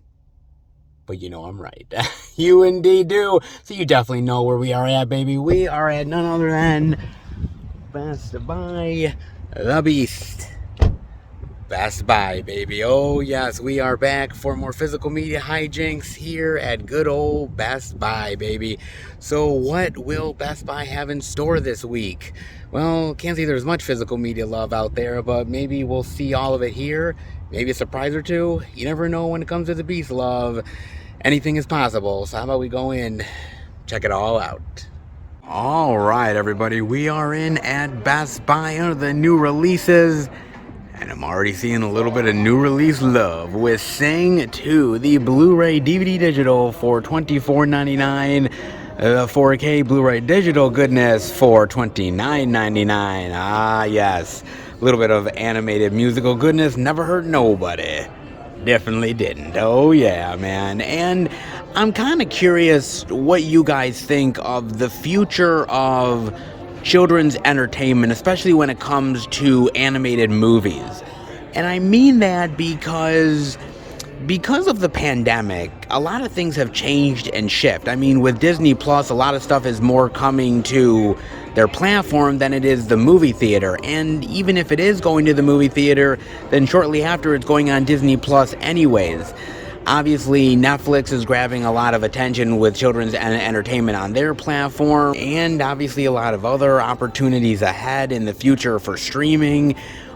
But you know I'm right. You indeed do. So you definitely know where we are at, baby. We are at none other than Best Buy the Beast. Best Buy, baby. Oh, yes, we are back for more physical media hijinks here at good old Best Buy, baby. So what will Best Buy have in store this week? Well, can't say there's much physical media love out there, but maybe we'll see all of it here. Maybe a surprise or two. You never know when it comes to the Beast love. Anything is possible. So how about we go in, check it all out. All right, everybody. We are in at Best Buy under the new releases. And I'm already seeing a little bit of new release love with Sing 2, the Blu-ray DVD digital for $24.99. The 4K Blu-ray digital goodness for $29.99. Ah, yes. A little bit of animated musical goodness never hurt nobody. Definitely didn't. Oh, yeah, man. And I'm kind of curious what you guys think of the future of children's entertainment, especially when it comes to animated movies. And I mean that because of the pandemic, a lot of things have changed and shifted. I mean, with Disney Plus, a lot of stuff is more coming to their platform than it is the movie theater. And even if it is going to the movie theater, then shortly after it's going on Disney Plus anyways. Obviously, Netflix is grabbing a lot of attention with children's entertainment on their platform, and obviously a lot of other opportunities ahead in the future for streaming.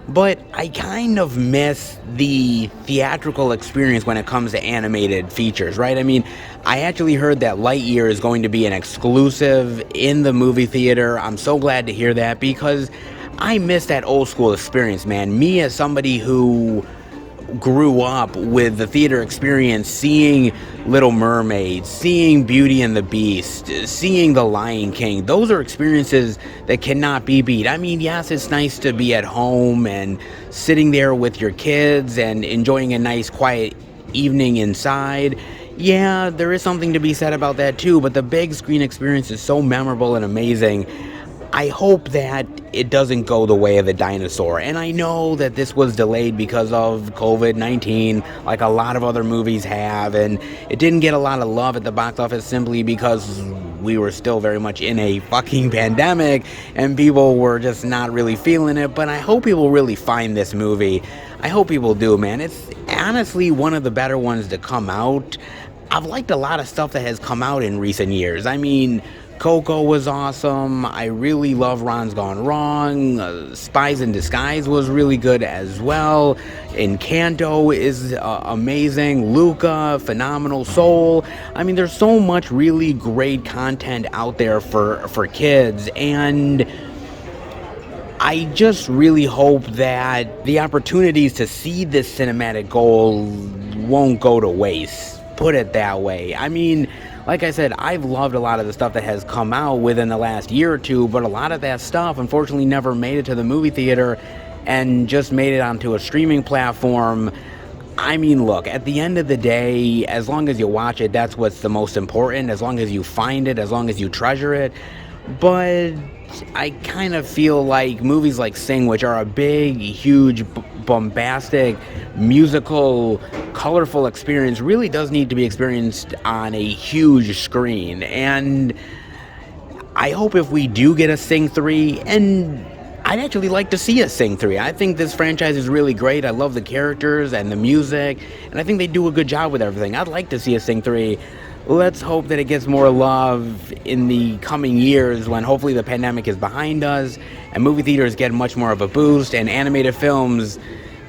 But I kind of miss the theatrical experience when it comes to animated features, right? I mean, I actually heard that Lightyear is going to be an exclusive in the movie theater. I'm so glad to hear that, because I miss that old school experience, man. Me, as somebody who grew up with the theater experience, seeing Little Mermaid, seeing Beauty and the Beast, seeing The Lion King, those are experiences that cannot be beat. I mean, yes, it's nice to be at home and sitting there with your kids and enjoying a nice quiet evening inside. Yeah, there is something to be said about that too, but the big screen experience is so memorable and amazing. I hope that it doesn't go the way of the dinosaur. And I know that this was delayed because of COVID-19, like a lot of other movies have, and it didn't get a lot of love at the box office simply because we were still very much in a fucking pandemic and people were just not really feeling it. But I hope people really find this movie. I hope people do, man. It's honestly one of the better ones to come out. I've liked a lot of stuff that has come out in recent years. I mean, Coco was awesome. I really love Ron's Gone Wrong. Spies in Disguise was really good as well. Encanto is amazing. Luca, phenomenal. Soul. I mean, there's so much really great content out there for kids, and I just really hope that the opportunities to see this cinematic goal won't go to waste. Put it that way. I mean, like I said, I've loved a lot of the stuff that has come out within the last year or two, but a lot of that stuff unfortunately never made it to the movie theater and just made it onto a streaming platform. I mean, look, at the end of the day, as long as you watch it, that's what's the most important. As long as you find it, as long as you treasure it. But I kind of feel like movies like Sing, which are a big, huge, bombastic, musical, colorful experience, really does need to be experienced on a huge screen. And I hope if we do get a Sing 3, and I'd actually like to see a Sing 3. I think this franchise is really great. I love the characters and the music, and I think they do a good job with everything. I'd like to see a Sing 3. Let's hope that it gets more love in the coming years when hopefully the pandemic is behind us and movie theaters get much more of a boost and animated films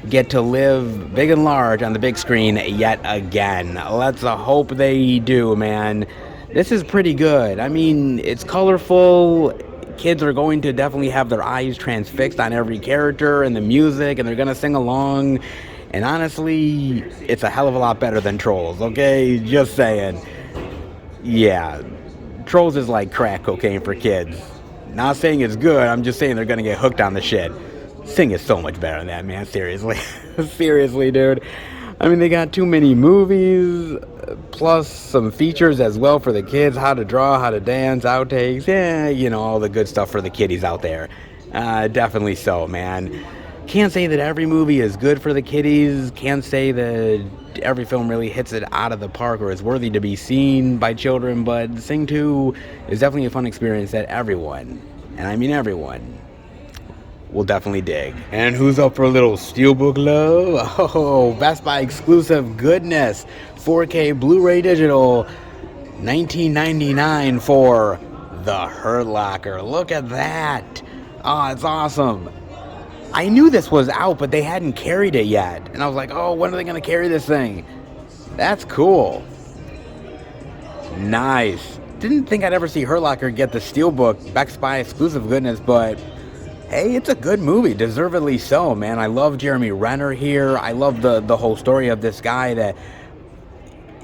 get to live big and large on the big screen yet again. Let's hope they do, man. This is pretty good. I mean, it's colorful. Kids are going to definitely have their eyes transfixed on every character and the music, and they're going to sing along. And honestly, it's a hell of a lot better than Trolls, okay? Just saying. Yeah, Trolls is like crack cocaine for kids. Not saying it's good, I'm just saying they're gonna get hooked on the shit. Sing is so much better than that, man, seriously. Seriously, dude. I mean, they got too many movies, plus some features as well for the kids, how to draw, how to dance, outtakes, yeah, you know, all the good stuff for the kiddies out there. Definitely so, man. Can't say that every movie is good for the kiddies, can't say that every film really hits it out of the park or is worthy to be seen by children, but Sing 2 is definitely a fun experience that everyone, and I mean everyone, will definitely dig. And who's up for a little Steelbook love? Oh, Best Buy exclusive goodness, 4K Blu-ray digital, $19.99 for The Hurt Locker. Look at that. Oh, it's awesome. I knew this was out, but they hadn't carried it yet. And I was like, oh, when are they going to carry this thing? That's cool. Nice. Didn't think I'd ever see Hurt Locker get the Steelbook Best Buy exclusive goodness, but hey, it's a good movie. Deservedly so, man. I love Jeremy Renner here. I love the whole story of this guy that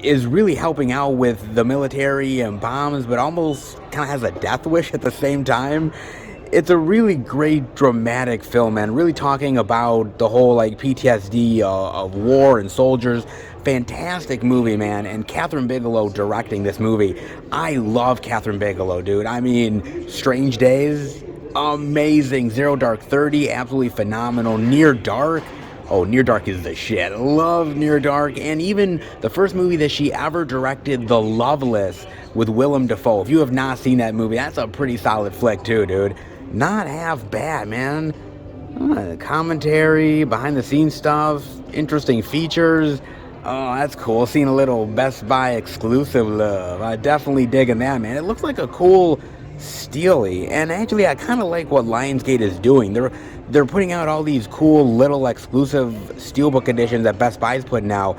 is really helping out with the military and bombs, but almost kind of has a death wish at the same time. It's a really great dramatic film, man. Really talking about the whole like PTSD of war and soldiers. Fantastic movie, man. And Catherine Bigelow directing this movie. I love Catherine Bigelow, dude. I mean, Strange Days, amazing. Zero Dark 30, absolutely phenomenal. Near Dark. Oh, Near Dark is the shit. Love Near Dark. And even the first movie that she ever directed, The Loveless, with Willem Dafoe. If you have not seen that movie, that's a pretty solid flick too, dude. Not half bad, man. Commentary, behind the scenes stuff, interesting features. Oh, that's cool. Seeing a little Best Buy exclusive love. I definitely digging that, man. It looks like a cool Steely. And actually, I kind of like what Lionsgate is doing. They're putting out all these cool little exclusive Steelbook editions that Best Buy's putting out.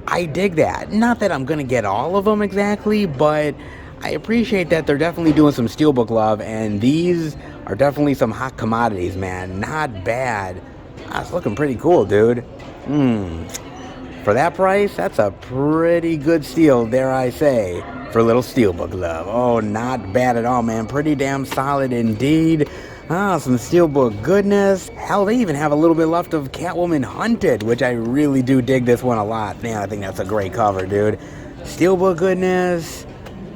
I dig that. Not that I'm going to get all of them exactly, but I appreciate that they're definitely doing some Steelbook love, and these are definitely some hot commodities, man. Not bad. That's looking pretty cool, dude. For that price, that's a pretty good steal, dare I say, for little Steelbook love. Oh, not bad at all, man. Pretty damn solid indeed. Ah, some Steelbook goodness. Hell, they even have a little bit left of Catwoman Hunted, which I really do dig this one a lot. Man, I think that's a great cover, dude. Steelbook goodness.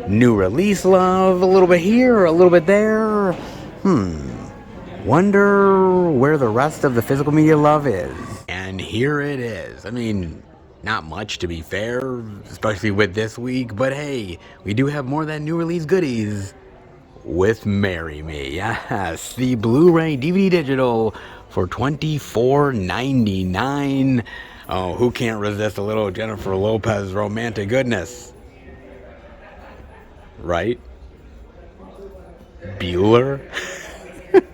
New release love. A little bit here, a little bit there. Wonder where the rest of the physical media love is. And here it is. I mean, not much to be fair, especially with this week, but hey, we do have more than new release goodies with Marry Me. Yes, the Blu-ray DVD digital for $24.99. Oh, who can't resist a little Jennifer Lopez romantic goodness? Right? Bueller?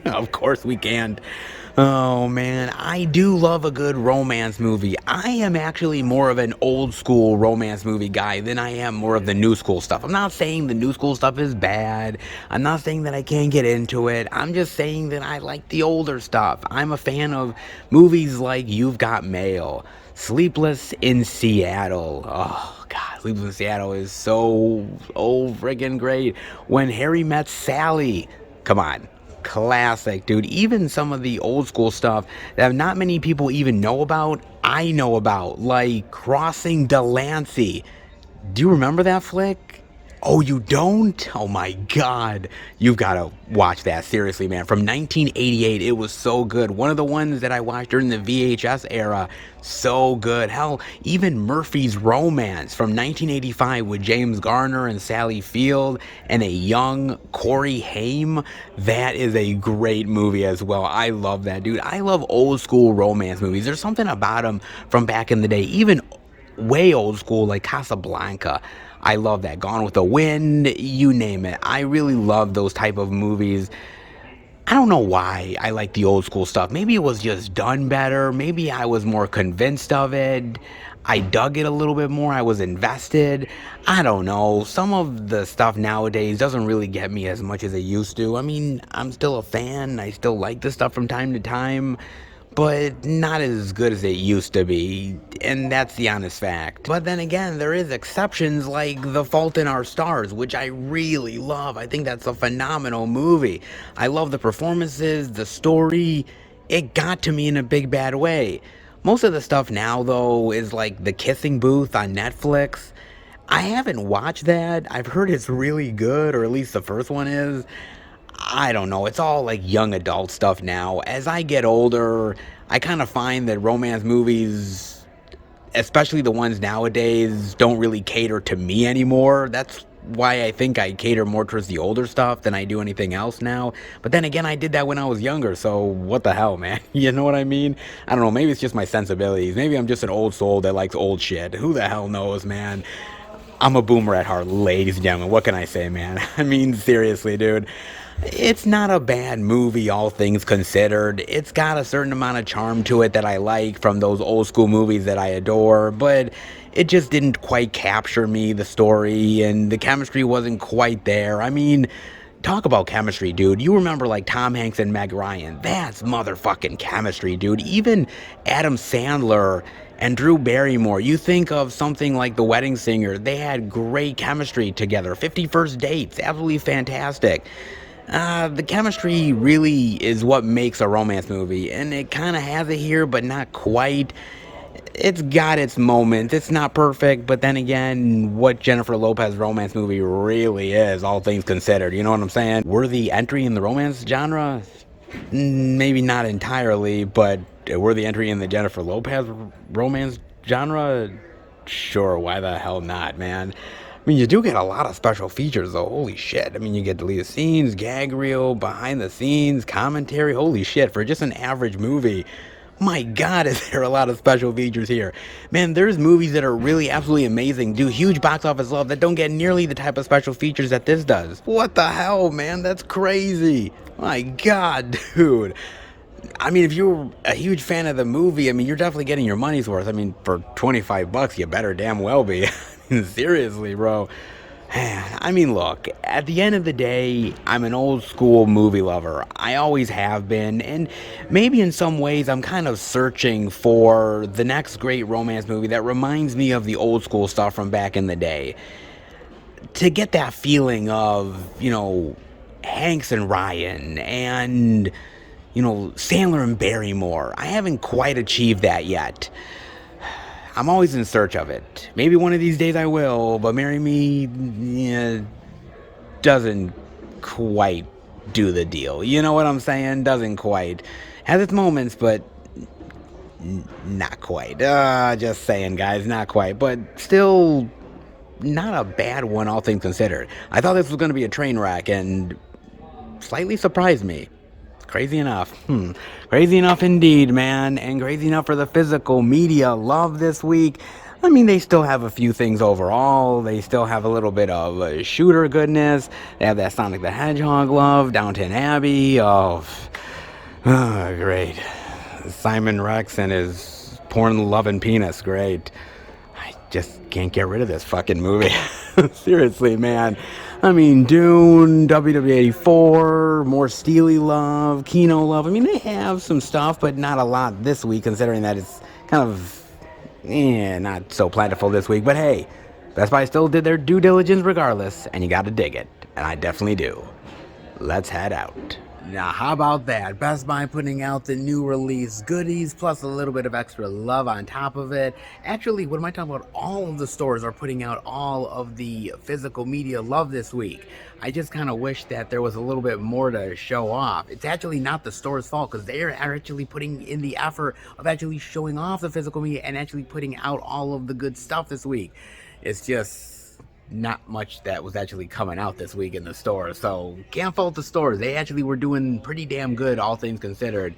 Of course we can't. Oh man, I do love a good romance movie. I am actually more of an old school romance movie guy than I am more of the new school stuff. I'm not saying the new school stuff is bad. I'm not saying that I can't get into it. I'm just saying that I like the older stuff. I'm a fan of movies like You've Got Mail, Sleepless in Seattle. Oh God, Sleepless in Seattle is so friggin' great. When Harry Met Sally. Come on. Classic, dude. Even some of the old school stuff that not many people even know about, I know about, like Crossing Delancey. Do you remember that flick? Oh, you don't? Oh my God. You've got to watch that. Seriously, man. From 1988, it was so good. One of the ones that I watched during the VHS era. So good. Hell, even Murphy's Romance from 1985 with James Garner and Sally Field and a young Corey Haim. That is a great movie as well. I love that, dude. I love old school romance movies. There's something about them from back in the day. Even way old school like Casablanca. I love that. Gone with the Wind, you name it. I really love those type of movies. I don't know why I like the old school stuff. Maybe it was just done better. Maybe I was more convinced of it. I dug it a little bit more. I was invested. I don't know. Some of the stuff nowadays doesn't really get me as much as it used to. I mean, I'm still a fan. I still like the stuff from time to time, but not as good as it used to be, and that's the honest fact. But then again, there is exceptions like The Fault in Our Stars, which I really love. I think that's a phenomenal movie. I love the performances, the story. It got to me in a big bad way. Most of the stuff now, though, is like The Kissing Booth on Netflix. I haven't watched that. I've heard it's really good, or at least the first one is. I don't know, it's all like young adult stuff now. As I get older, I kind of find that romance movies, especially the ones nowadays, don't really cater to me anymore. That's why I think I cater more towards the older stuff than I do anything else now. But then again, I did that when I was younger, so what the hell, man? You know what I mean? I don't know, maybe it's just my sensibilities. Maybe I'm just an old soul that likes old shit. Who the hell knows, man? I'm a boomer at heart, ladies and gentlemen. What can I say, man? I mean, seriously, dude. It's not a bad movie, all things considered. It's got a certain amount of charm to it that I like from those old school movies that I adore, but it just didn't quite capture me, the story, and the chemistry wasn't quite there. I mean, talk about chemistry, dude. You remember like Tom Hanks and Meg Ryan. That's motherfucking chemistry, dude. Even Adam Sandler and Drew Barrymore. You think of something like The Wedding Singer. They had great chemistry together. 50 First Dates. Absolutely fantastic. The chemistry really is what makes a romance movie, and it kind of has it here, but not quite. It's got its moments. It's not perfect, but then again, what Jennifer Lopez romance movie really is, all things considered. You know what I'm saying? Worthy entry in the romance genre? Maybe not entirely, but worthy entry in the Jennifer Lopez romance genre? Sure, why the hell not, man? I mean, you do get a lot of special features, though. Holy shit. I mean, you get deleted scenes, gag reel, behind the scenes, commentary. Holy shit. For just an average movie, My God, is there a lot of special features here. Man, there's movies that are really absolutely amazing, do huge box office love that don't get nearly the type of special features that this does. What the hell, man? That's crazy. My God, dude. I mean, if you're a huge fan of the movie, I mean, you're definitely getting your money's worth. I mean, for $25, you better damn well be. Seriously, bro. I mean, look, at the end of the day, I'm an old school movie lover. I always have been, and maybe in some ways I'm kind of searching for the next great romance movie that reminds me of the old school stuff from back in the day. To get that feeling of, Hanks and Ryan and, Sandler and Barrymore. I haven't quite achieved that yet. I'm always in search of it. Maybe one of these days I will, but Marry Me doesn't quite do the deal. You know what I'm saying? Doesn't quite. Has its moments, but not quite. Just saying, guys, not quite. But still, not a bad one, all things considered. I thought this was going to be a train wreck, and slightly surprised me. Crazy enough. Crazy enough indeed, man. And crazy enough for the physical media love this week. I mean, they still have a few things overall. They still have a little bit of shooter goodness. They have that Sonic the Hedgehog love, Downton Abbey. Oh, great. Simon Rex and his porn-loving penis. Great. I just can't get rid of this fucking movie. Seriously, man. I mean, Dune, WW84, more Steely love, Kino love. I mean, they have some stuff, but not a lot this week, considering that it's kind of, not so plentiful this week. But hey, Best Buy still did their due diligence regardless, and you gotta dig it. And I definitely do. Let's head out. Now, how about that? Best Buy putting out the new release goodies, plus a little bit of extra love on top of it. Actually, what am I talking about? All of the stores are putting out all of the physical media love this week. I just kind of wish that there was a little bit more to show off. It's actually not the store's fault, because they are actually putting in the effort of actually showing off the physical media and actually putting out all of the good stuff this week. It's just not much that was actually coming out this week in the store, so can't fault the stores. They actually were doing pretty damn good, all things considered.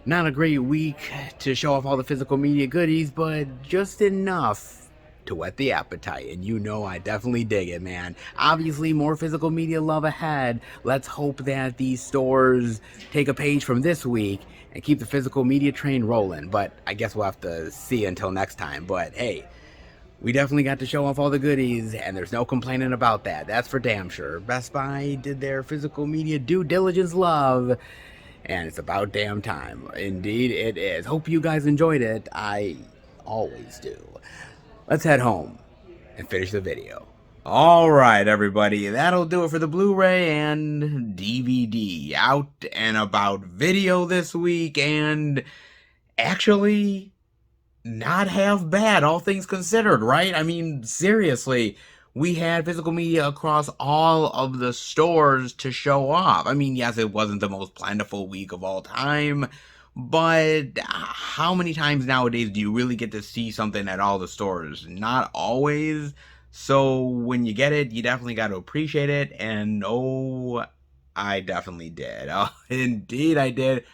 Not a great week to show off all the physical media goodies, but just enough to whet the appetite, and I definitely dig it, man. Obviously, more physical media love ahead. Let's hope that these stores take a page from this week and keep the physical media train rolling, but I guess we'll have to see until next time. But hey, we definitely got to show off all the goodies, and there's no complaining about that. That's for damn sure. Best Buy did their physical media due diligence love, and it's about damn time. Indeed, it is. Hope you guys enjoyed it. I always do. Let's head home and finish the video. All right, everybody. That'll do it for the Blu-ray and DVD out and about video this week, and actually not half bad, all things considered, right? I mean, seriously, we had physical media across all of the stores to show off. I mean, yes, it wasn't the most plentiful week of all time, but how many times nowadays do you really get to see something at all the stores? Not always. So when you get it, you definitely got to appreciate it, and I definitely did. Oh, indeed I did.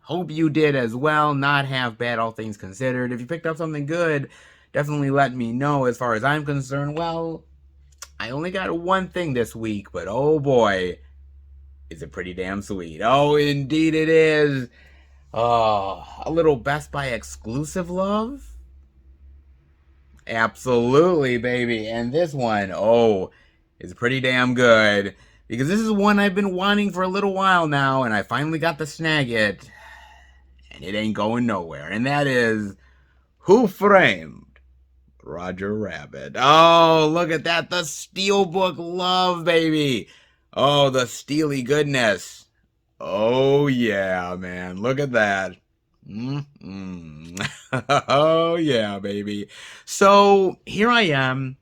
Hope you did as well. Not half bad, all things considered. If you picked up something good, definitely let me know. As far as I'm concerned, well, I only got one thing this week, but oh boy, is it pretty damn sweet. Oh, indeed it is. Oh, a little Best Buy exclusive love? Absolutely, baby. And this one, is pretty damn good, because this is one I've been wanting for a little while now, and I finally got to snag it. And it ain't going nowhere. And that is Who Framed Roger Rabbit. Oh, look at that. The Steelbook love, baby. Oh, the steely goodness. Oh, yeah, man. Look at that. Oh, yeah, baby. So here I am,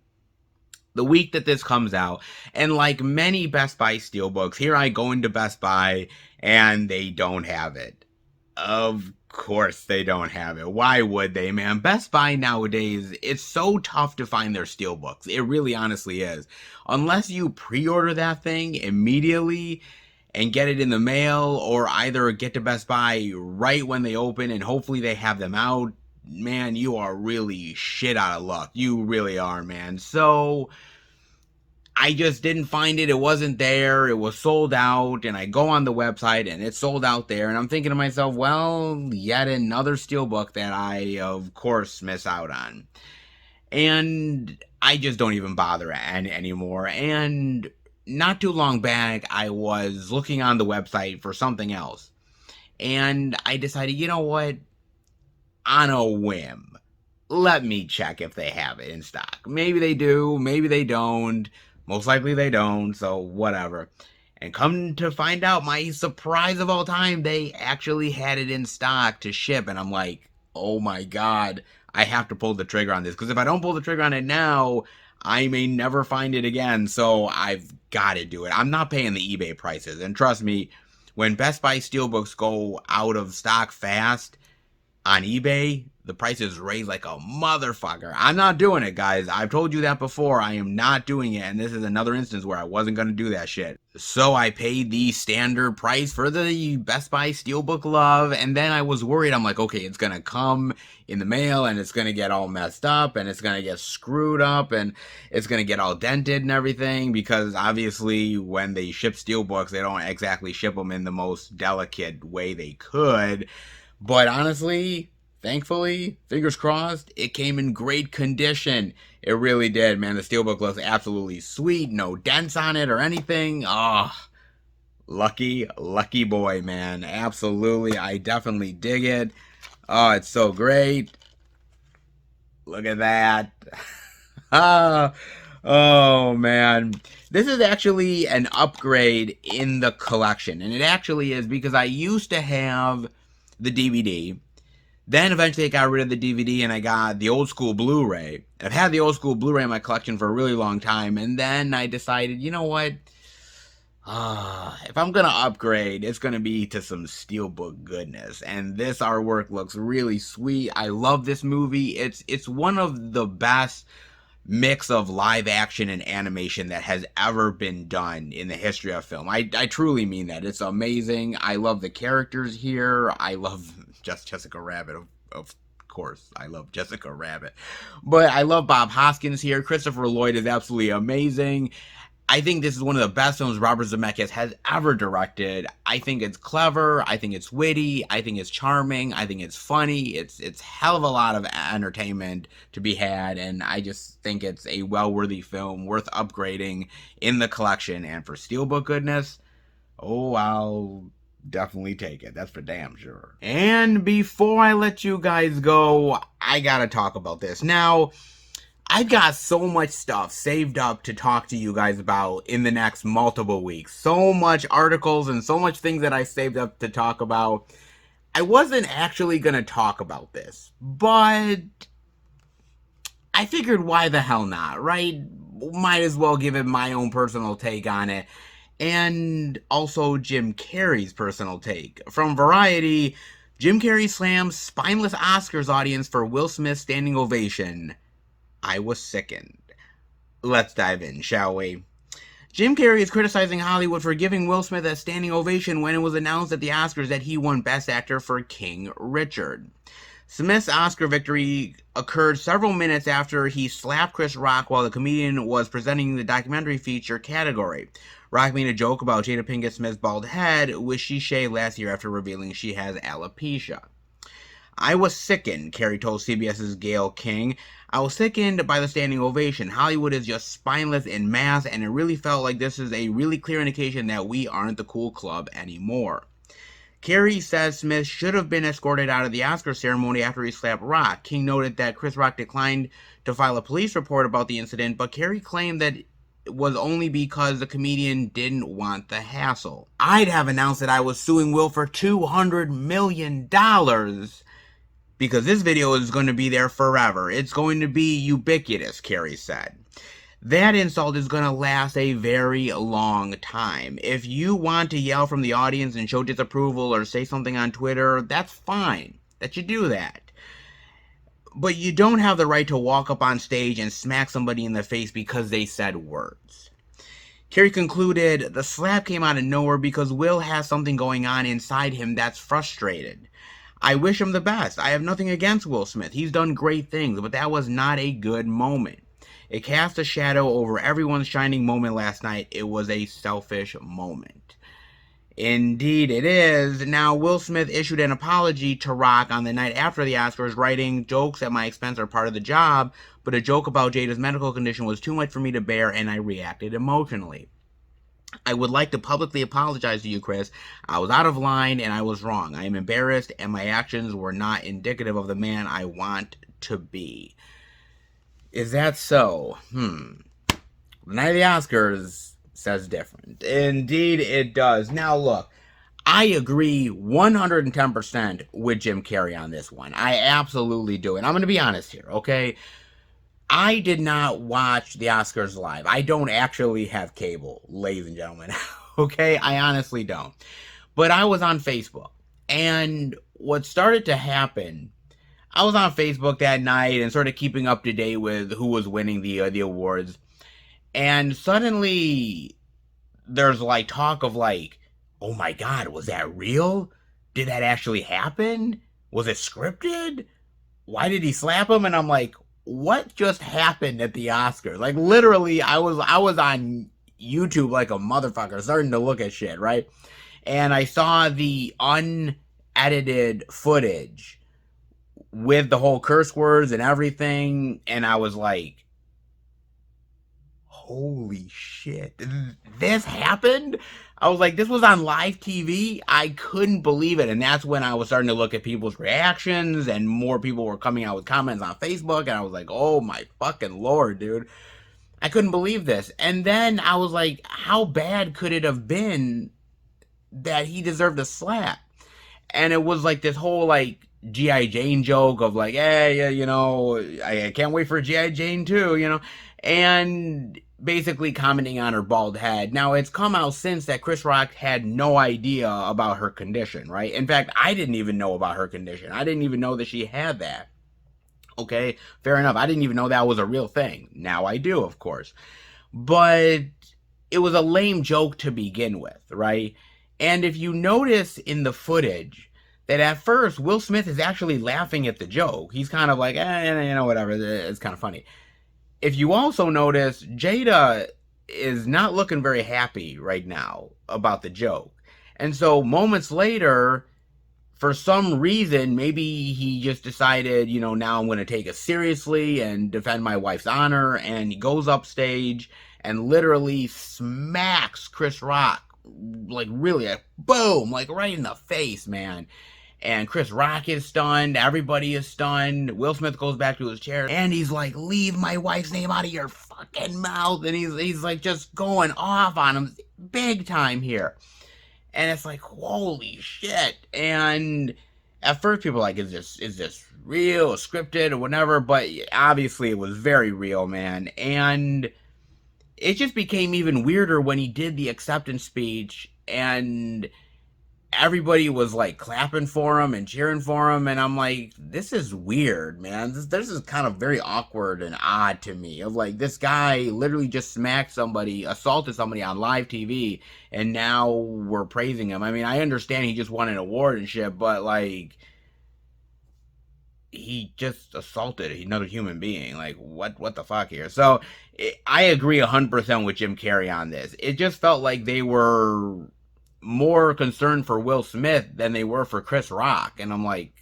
the week that this comes out, and like many Best Buy Steelbooks, here I go into Best Buy, and they don't have it. Of course they don't have it. Why would they, man? Best Buy nowadays, it's so tough to find their steelbooks. It really honestly is. Unless you pre-order that thing immediately, and get it in the mail, or either get to Best Buy right when they open and hopefully they have them out, man, you are really shit out of luck. You really are, man. So I just didn't find it. It wasn't there. It was sold out. And I go on the website and it's sold out there. And I'm thinking to myself, well, yet another steelbook that I, of course, miss out on. And I just don't even bother anymore. And not too long back, I was looking on the website for something else. And I decided, you know what? On a whim, let me check if they have it in stock. Maybe they do, maybe they don't. Most likely they don't, so whatever. And come to find out, my surprise of all time, they actually had it in stock to ship. And I'm like, oh my God, I have to pull the trigger on this. Because if I don't pull the trigger on it now, I may never find it again. So I've got to do it. I'm not paying the eBay prices. And trust me, when Best Buy Steelbooks go out of stock fast on eBay, the price is raised like a motherfucker. I'm not doing it, guys. I've told you that before. I am not doing it, and this is another instance where I wasn't going to do that shit. So I paid the standard price for the Best Buy Steelbook Love, and then I was worried. I'm like, okay, it's going to come in the mail, and it's going to get all messed up, and it's going to get screwed up, and it's going to get all dented and everything, because obviously when they ship Steelbooks, they don't exactly ship them in the most delicate way they could. But honestly, thankfully, fingers crossed, it came in great condition. It really did, man. The steelbook looks absolutely sweet. No dents on it or anything. Oh, lucky, lucky boy, man. Absolutely. I definitely dig it. Oh, it's so great. Look at that. Oh, man. This is actually an upgrade in the collection. And it actually is, because I used to have the DVD. Then eventually I got rid of the DVD and I got the old school Blu-ray. I've had the old school Blu-ray in my collection for a really long time. And then I decided, you know what? If I'm going to upgrade, it's going to be to some steelbook goodness. And this artwork looks really sweet. I love this movie. It's one of the best mix of live action and animation that has ever been done in the history of film. I truly mean that. It's amazing. I love the characters here. I love Jessica Rabbit, of course. I love Jessica Rabbit. But I love Bob Hoskins here. Christopher Lloyd is absolutely amazing. I think this is one of the best films Robert Zemeckis has ever directed. I think it's clever. I think it's witty. I think it's charming. I think it's funny. It's hell of a lot of entertainment to be had, and I just think it's a well-worthy film worth upgrading in the collection. And for steelbook goodness, oh, I'll definitely take it. That's for damn sure. And before I let you guys go, I gotta talk about this. Now, I've got so much stuff saved up to talk to you guys about in the next multiple weeks. So much articles and so much things that I saved up to talk about. I wasn't actually going to talk about this, but I figured why the hell not, right? Might as well give it my own personal take on it. And also Jim Carrey's personal take. From Variety, Jim Carrey slams spineless Oscars audience for Will Smith's standing ovation. I was sickened. Let's dive in, shall we? Jim Carrey is criticizing Hollywood for giving Will Smith a standing ovation when it was announced at the Oscars that he won Best Actor for King Richard. Smith's Oscar victory occurred several minutes after he slapped Chris Rock while the comedian was presenting the documentary feature category. Rock made a joke about Jada Pinkett Smith's bald head, which she shaved last year after revealing she has alopecia. I was sickened, Carrey told CBS's Gayle King. I was sickened by the standing ovation. Hollywood is just spineless en masse, and it really felt like this is a really clear indication that we aren't the cool club anymore. Carrey says Smith should have been escorted out of the Oscar ceremony after he slapped Rock. King noted that Chris Rock declined to file a police report about the incident, but Carrey claimed that it was only because the comedian didn't want the hassle. I'd have announced that I was suing Will for $200 million. Because this video is going to be there forever. It's going to be ubiquitous, Carrey said. That insult is going to last a very long time. If you want to yell from the audience and show disapproval or say something on Twitter, that's fine. That you do that. But you don't have the right to walk up on stage and smack somebody in the face because they said words. Kerry concluded, the slap came out of nowhere because Will has something going on inside him that's frustrated. I wish him the best. I have nothing against Will Smith. He's done great things, but that was not a good moment. It cast a shadow over everyone's shining moment last night. It was a selfish moment. Indeed it is. Now, Will Smith issued an apology to Rock on the night after the Oscars, writing, jokes at my expense are part of the job, but a joke about Jada's medical condition was too much for me to bear, and I reacted emotionally. I would like to publicly apologize to you, Chris. I was out of line and I was wrong. I am embarrassed and my actions were not indicative of the man I want to be. Is that so? The night of the Oscars says different. Indeed it does. Now look, I agree 110% with Jim Carrey on this one. I absolutely do. And I'm going to be honest here, okay? I did not watch the Oscars live. I don't actually have cable, ladies and gentlemen. Okay? I honestly don't. But I was on Facebook. And what started to happen, I was on Facebook that night and sort of keeping up to date with who was winning the awards. And suddenly there's like talk of like, oh my God, was that real? Did that actually happen? Was it scripted? Why did he slap him? And I'm like, what just happened at the Oscars? Like literally, I was on YouTube like a motherfucker, starting to look at shit, right? And I saw the unedited footage with the whole curse words and everything, and I was like, holy shit, this happened? I was like, this was on live TV? I couldn't believe it. And that's when I was starting to look at people's reactions, and more people were coming out with comments on Facebook, and I was like, oh my fucking Lord, dude. I couldn't believe this. And then I was like, how bad could it have been that he deserved a slap? And it was like this whole like G.I. Jane joke of like, hey, yeah, you know, I can't wait for G.I. Jane too, you know, and basically commenting on her bald head. Now, it's come out since that Chris Rock had no idea about her condition, right? In fact, I didn't even know about her condition. I didn't even know that she had that. Okay, fair enough. I didn't even know that was a real thing. Now I do, of course. But it was a lame joke to begin with, right? And if you notice in the footage that at first Will Smith is actually laughing at the joke. He's kind of like, you know, whatever. It's kind of funny. If you also notice, Jada is not looking very happy right now about the joke. And so moments later, for some reason, maybe he just decided, you know, now I'm going to take it seriously and defend my wife's honor. And he goes upstage and literally smacks Chris Rock, like really, like, boom, like right in the face, man. And Chris Rock is stunned. Everybody is stunned. Will Smith goes back to his chair and he's like, leave my wife's name out of your fucking mouth. And he's like just going off on him big time here. And it's like, holy shit. And at first people are like, is this real or scripted or whatever? But obviously it was very real, man. And it just became even weirder when he did the acceptance speech and everybody was like clapping for him and cheering for him, and I'm like, this is weird, man. This is kind of very awkward and odd to me. Of like, this guy literally just smacked somebody, assaulted somebody on live TV, and now we're praising him. I mean, I understand he just won an award and shit, but like, he just assaulted another human being. Like, what the fuck here? So I agree 100% with Jim Carrey on this. It just felt like they were more concerned for Will Smith than they were for Chris Rock. And I'm like,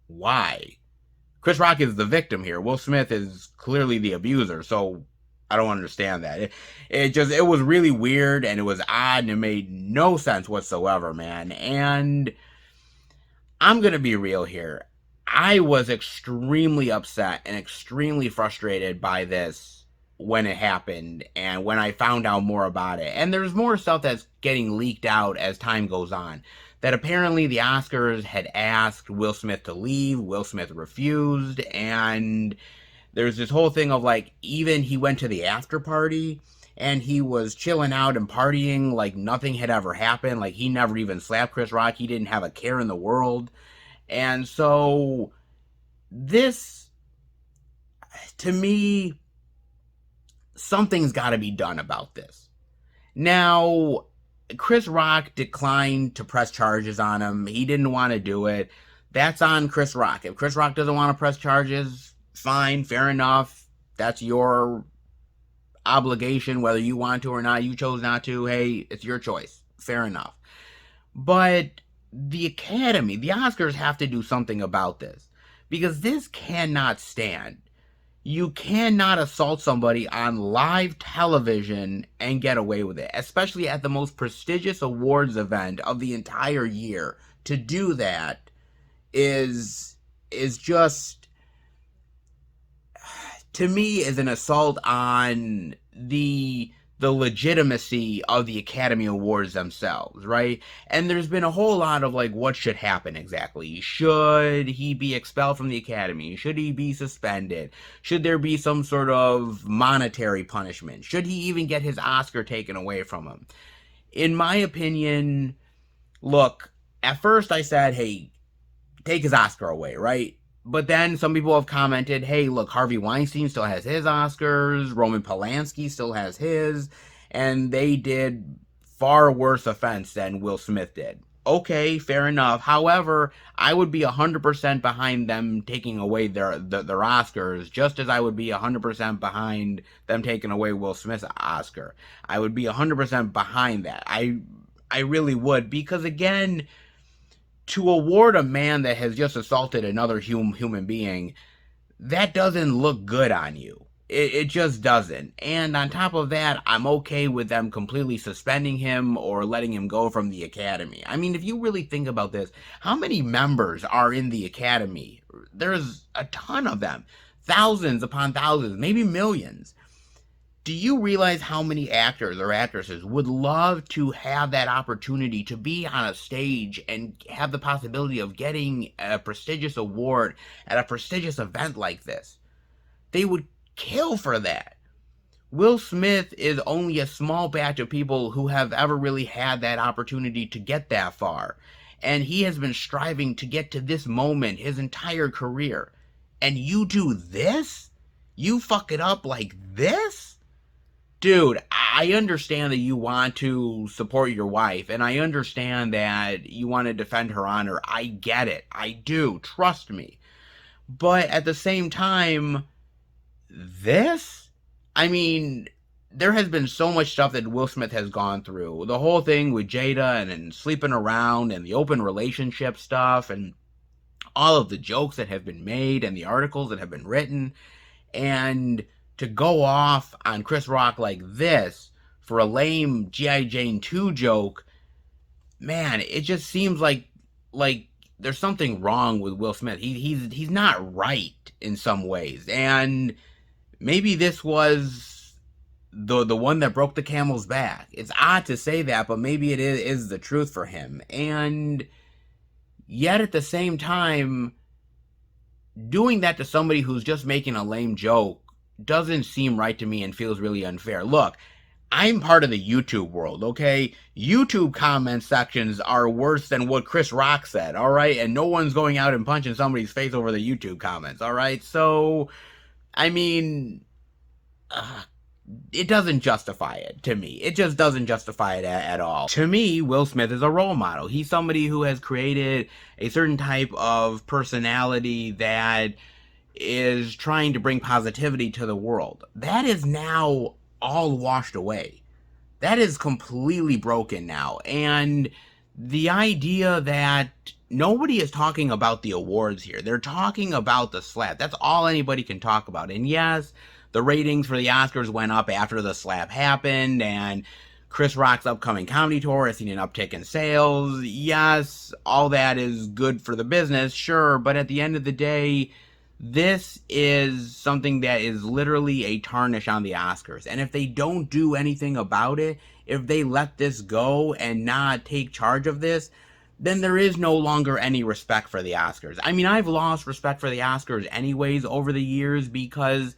why? Chris Rock is the victim here. Will Smith is clearly the abuser. So I don't understand that. It was really weird and it was odd and it made no sense whatsoever, man. And I'm going to be real here. I was extremely upset and extremely frustrated by this when it happened and when I found out more about it. And there's more stuff that's getting leaked out as time goes on. That apparently the Oscars had asked Will Smith to leave. Will Smith refused. And there's this whole thing of like, even he went to the after party and he was chilling out and partying like nothing had ever happened. Like he never even slapped Chris Rock. He didn't have a care in the world. And so this, to me, something's got to be done about this. Now, Chris Rock declined to press charges on him. He didn't want to do it. That's on Chris Rock. If Chris Rock doesn't want to press charges, fine, fair enough. That's your obligation, whether you want to or not. You chose not to. Hey, it's your choice. Fair enough. But the Academy, the Oscars, have to do something about this, because this cannot stand. You cannot assault somebody on live television and get away with it, especially at the most prestigious awards event of the entire year. To do that is just, to me, is an assault on the legitimacy of the Academy Awards themselves, right? And there's been a whole lot of like, what should happen exactly? Should he be expelled from the Academy? Should he be suspended? Should there be some sort of monetary punishment? Should he even get his Oscar taken away from him? In my opinion, look, at first I said, hey, take his Oscar away, right? But then some people have commented, hey, look, Harvey Weinstein still has his Oscars, Roman Polanski still has his, and they did far worse offense than Will Smith did. Okay, fair enough. However, I would be 100% behind them taking away their Oscars, just as I would be 100% behind them taking away Will Smith's Oscar. I would be 100% behind that. I really would, because again, to award a man that has just assaulted another human being, that doesn't look good on you. It just doesn't. And on top of that, I'm okay with them completely suspending him or letting him go from the Academy. I mean, if you really think about this, how many members are in the Academy? There's a ton of them. Thousands upon thousands, maybe millions. Do you realize how many actors or actresses would love to have that opportunity to be on a stage and have the possibility of getting a prestigious award at a prestigious event like this? They would kill for that. Will Smith is only a small batch of people who have ever really had that opportunity to get that far. And he has been striving to get to this moment his entire career. And you do this? You fuck it up like this? Dude, I understand that you want to support your wife, and I understand that you want to defend her honor. I get it. I do. Trust me. But at the same time, this? I mean, there has been so much stuff that Will Smith has gone through. The whole thing with Jada and sleeping around and the open relationship stuff and all of the jokes that have been made and the articles that have been written. And to go off on Chris Rock like this for a lame G.I. Jane 2 joke, man, it just seems like there's something wrong with Will Smith. He's not right in some ways. And maybe this was the one that broke the camel's back. It's odd to say that, but maybe it is the truth for him. And yet at the same time, doing that to somebody who's just making a lame joke doesn't seem right to me and feels really unfair. Look, I'm part of the YouTube world, okay? YouTube comment sections are worse than what Chris Rock said, all right? And no one's going out and punching somebody's face over the YouTube comments, all right? So, I mean, it doesn't justify it to me. It just doesn't justify it at all. To me, Will Smith is a role model. He's somebody who has created a certain type of personality that is trying to bring positivity to the world. That is now all washed away. That is completely broken now. And the idea that nobody is talking about the awards here. They're talking about the slap. That's all anybody can talk about. And yes, the ratings for the Oscars went up after the slap happened, and Chris Rock's upcoming comedy tour has seen an uptick in sales. Yes, all that is good for the business, sure, but at the end of the day, this is something that is literally a tarnish on the Oscars. And if they don't do anything about it, if they let this go and not take charge of this, then there is no longer any respect for the Oscars. I mean, I've lost respect for the Oscars anyways over the years, because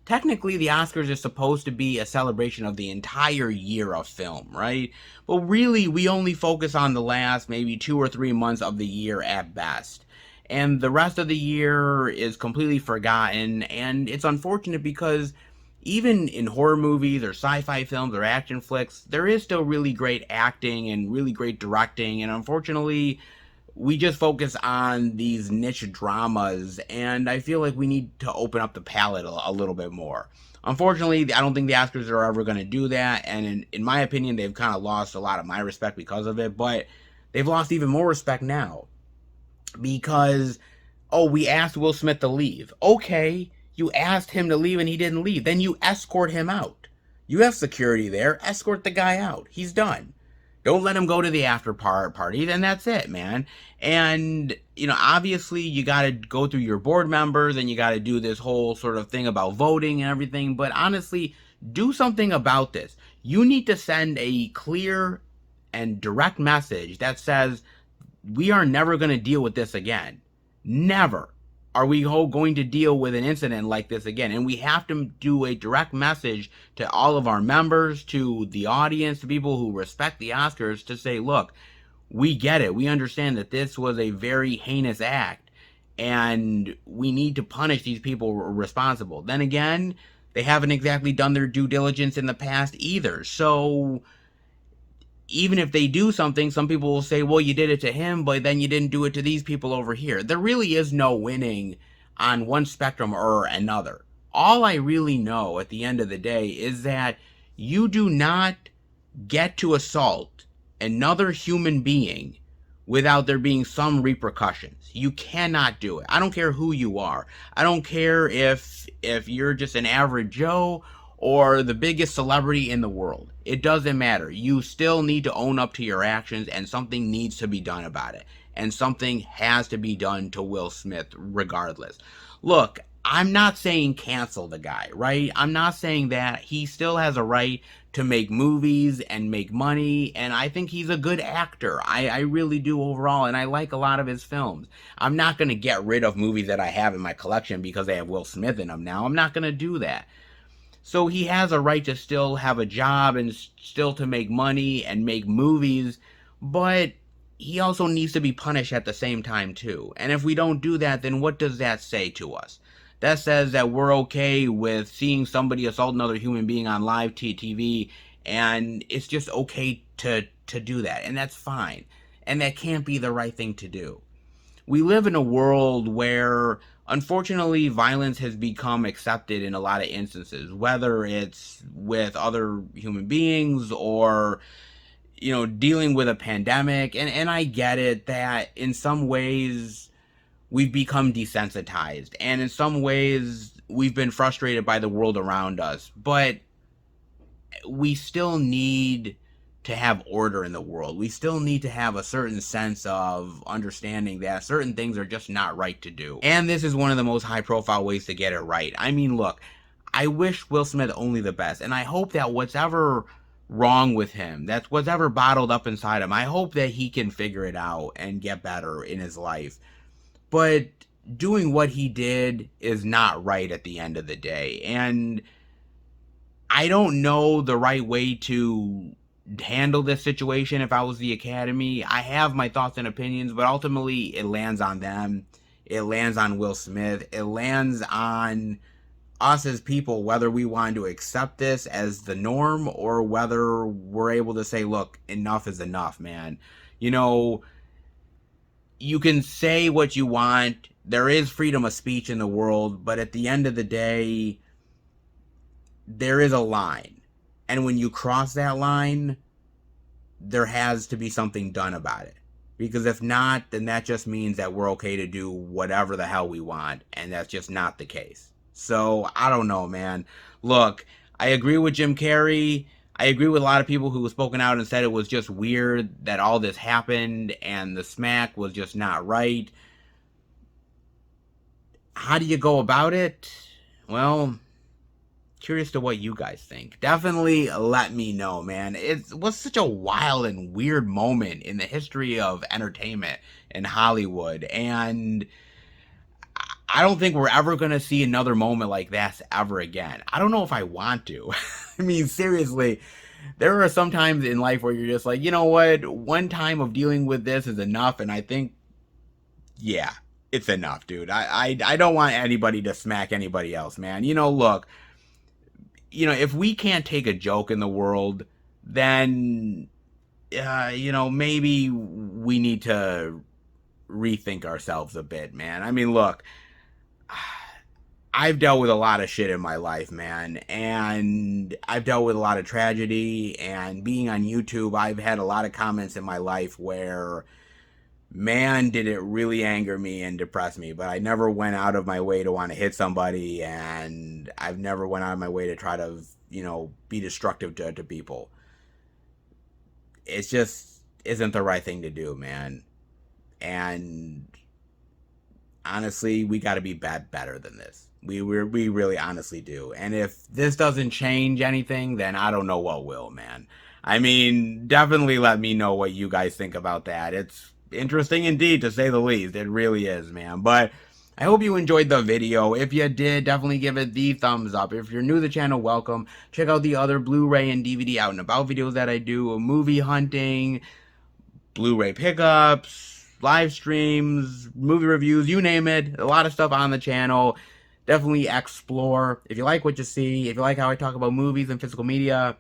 technically the Oscars is supposed to be a celebration of the entire year of film, right? But really, we only focus on the last maybe 2 or 3 months of the year at best. And the rest of the year is completely forgotten, and it's unfortunate because even in horror movies or sci-fi films or action flicks, there is still really great acting and really great directing, and unfortunately we just focus on these niche dramas, and I feel like we need to open up the palette a little bit more. Unfortunately, I don't think the Oscars are ever going to do that, and in my opinion, they've kind of lost a lot of my respect because of it, but they've lost even more respect now. Because, oh, we asked Will Smith to leave. Okay, you asked him to leave and he didn't leave. Then you escort him out. You have security there. Escort the guy out. He's done. Don't let him go to the after party. Then that's it, man. And, obviously you got to go through your board members and you got to do this whole sort of thing about voting and everything. But honestly, do something about this. You need to send a clear and direct message that says, we are never going to deal with this again. Never are we going to deal with an incident like this again. And we have to do a direct message to all of our members, to the audience, to people who respect the Oscars, to say, look, we get it. We understand that this was a very heinous act, and we need to punish these people responsible. Then again, they haven't exactly done their due diligence in the past either. So even if they do something, some people will say, well, you did it to him, but then you didn't do it to these people over here. There really is no winning on one spectrum or another. All I really know at the end of the day is that you do not get to assault another human being without there being some repercussions. You cannot do it. I don't care who you are. I don't care if you're just an average Joe or the biggest celebrity in the world. It doesn't matter. You still need to own up to your actions, and something needs to be done about it. And something has to be done to Will Smith regardless. Look, I'm not saying cancel the guy, right? I'm not saying that. He still has a right to make movies and make money, and I think he's a good actor. I really do overall, and I like a lot of his films. I'm not going to get rid of movies that I have in my collection because they have Will Smith in them now. I'm not going to do that. So he has a right to still have a job and still to make money and make movies, but he also needs to be punished at the same time too. And if we don't do that, then what does that say to us? That says that we're okay with seeing somebody assault another human being on live TV, and it's just okay to do that, and that's fine. And that can't be the right thing to do. We live in a world where, unfortunately, violence has become accepted in a lot of instances, whether it's with other human beings or, dealing with a pandemic. And I get it that in some ways we've become desensitized, and in some ways we've been frustrated by the world around us, but we still need to have order in the world. We still need to have a certain sense of understanding that certain things are just not right to do. And this is one of the most high profile ways to get it right. I mean, look, I wish Will Smith only the best, and I hope that whatever wrong with him, that's whatever bottled up inside him, I hope that he can figure it out and get better in his life. But doing what he did is not right at the end of the day. And I don't know the right way to handle this situation if I was the Academy. I have my thoughts and opinions, but ultimately it lands on them. It lands on Will Smith. It lands on us as people, whether we want to accept this as the norm or whether we're able to say, look, enough is enough, man. You can say what you want. There is freedom of speech in the world, but at the end of the day, there is a line. And when you cross that line, there has to be something done about it. Because if not, then that just means that we're okay to do whatever the hell we want. And that's just not the case. So, I don't know, man. Look, I agree with Jim Carrey. I agree with a lot of people who have spoken out and said it was just weird that all this happened and the smack was just not right. How do you go about it? Well, curious to what you guys think. Definitely let me know, man. It was such a wild and weird moment in the history of entertainment in Hollywood, and I don't think we're ever going to see another moment like that ever again. I don't know if I want to. I mean, seriously, there are some times in life where you're just like, you know what? One time of dealing with this is enough, and I think, yeah, it's enough, dude. I don't want anybody to smack anybody else, man. Look, if we can't take a joke in the world, then, maybe we need to rethink ourselves a bit, man. I mean, look, I've dealt with a lot of shit in my life, man, and I've dealt with a lot of tragedy, and being on YouTube, I've had a lot of comments in my life where, man, did it really anger me and depress me, but I never went out of my way to want to hit somebody, and I've never went out of my way to try to, be destructive to people. It's just isn't the right thing to do, man. And honestly, we got to be better than this. We really honestly do. And if this doesn't change anything, then I don't know what will, man. I mean, definitely let me know what you guys think about that. It's interesting indeed, to say the least. It really is, man. But I hope you enjoyed the video. If you did, definitely give it the thumbs up. If you're new to the channel, welcome. Check out the other Blu-ray and DVD out and about videos that I do. Movie hunting, Blu-ray pickups, live streams, movie reviews, you name it. A lot of stuff on the channel. Definitely explore. If you like what you see, if you like how I talk about movies and physical media,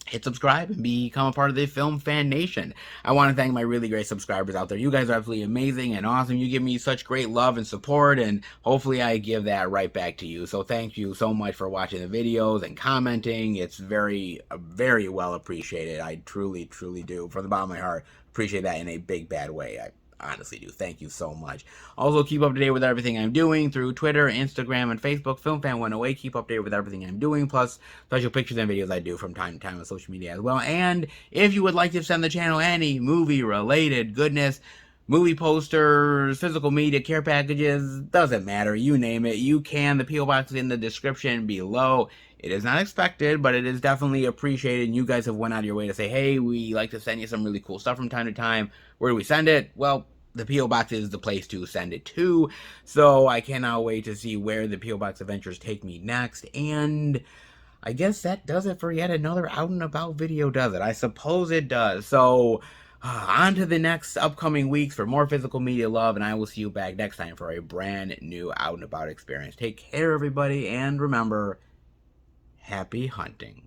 hit subscribe and become a part of the Film Fan Nation. I want to thank my really great subscribers out there. You guys are absolutely amazing and awesome. You give me such great love and support, and hopefully I give that right back to you. So thank you so much for watching the videos and commenting. It's very, very well appreciated. I truly, truly do. From the bottom of my heart, appreciate that in a big, bad way. I honestly do. Thank you so much. Also, keep up to date with everything I'm doing through Twitter, Instagram, and Facebook. FilmFan108. Keep up to date with everything I'm doing, plus special pictures and videos I do from time to time on social media as well. And if you would like to send the channel any movie-related goodness, movie posters, physical media, care packages, doesn't matter, you name it, you can. The P.O. Box is in the description below. It is not expected, but it is definitely appreciated, and you guys have went out of your way to say, hey, we like to send you some really cool stuff from time to time. Where do we send it? Well, the P.O. Box is the place to send it to, so I cannot wait to see where the P.O. Box adventures take me next, and I guess that does it for yet another out and about video, does it? I suppose it does. So, on to the next upcoming weeks for more physical media love, and I will see you back next time for a brand new out and about experience. Take care, everybody, and remember, happy hunting.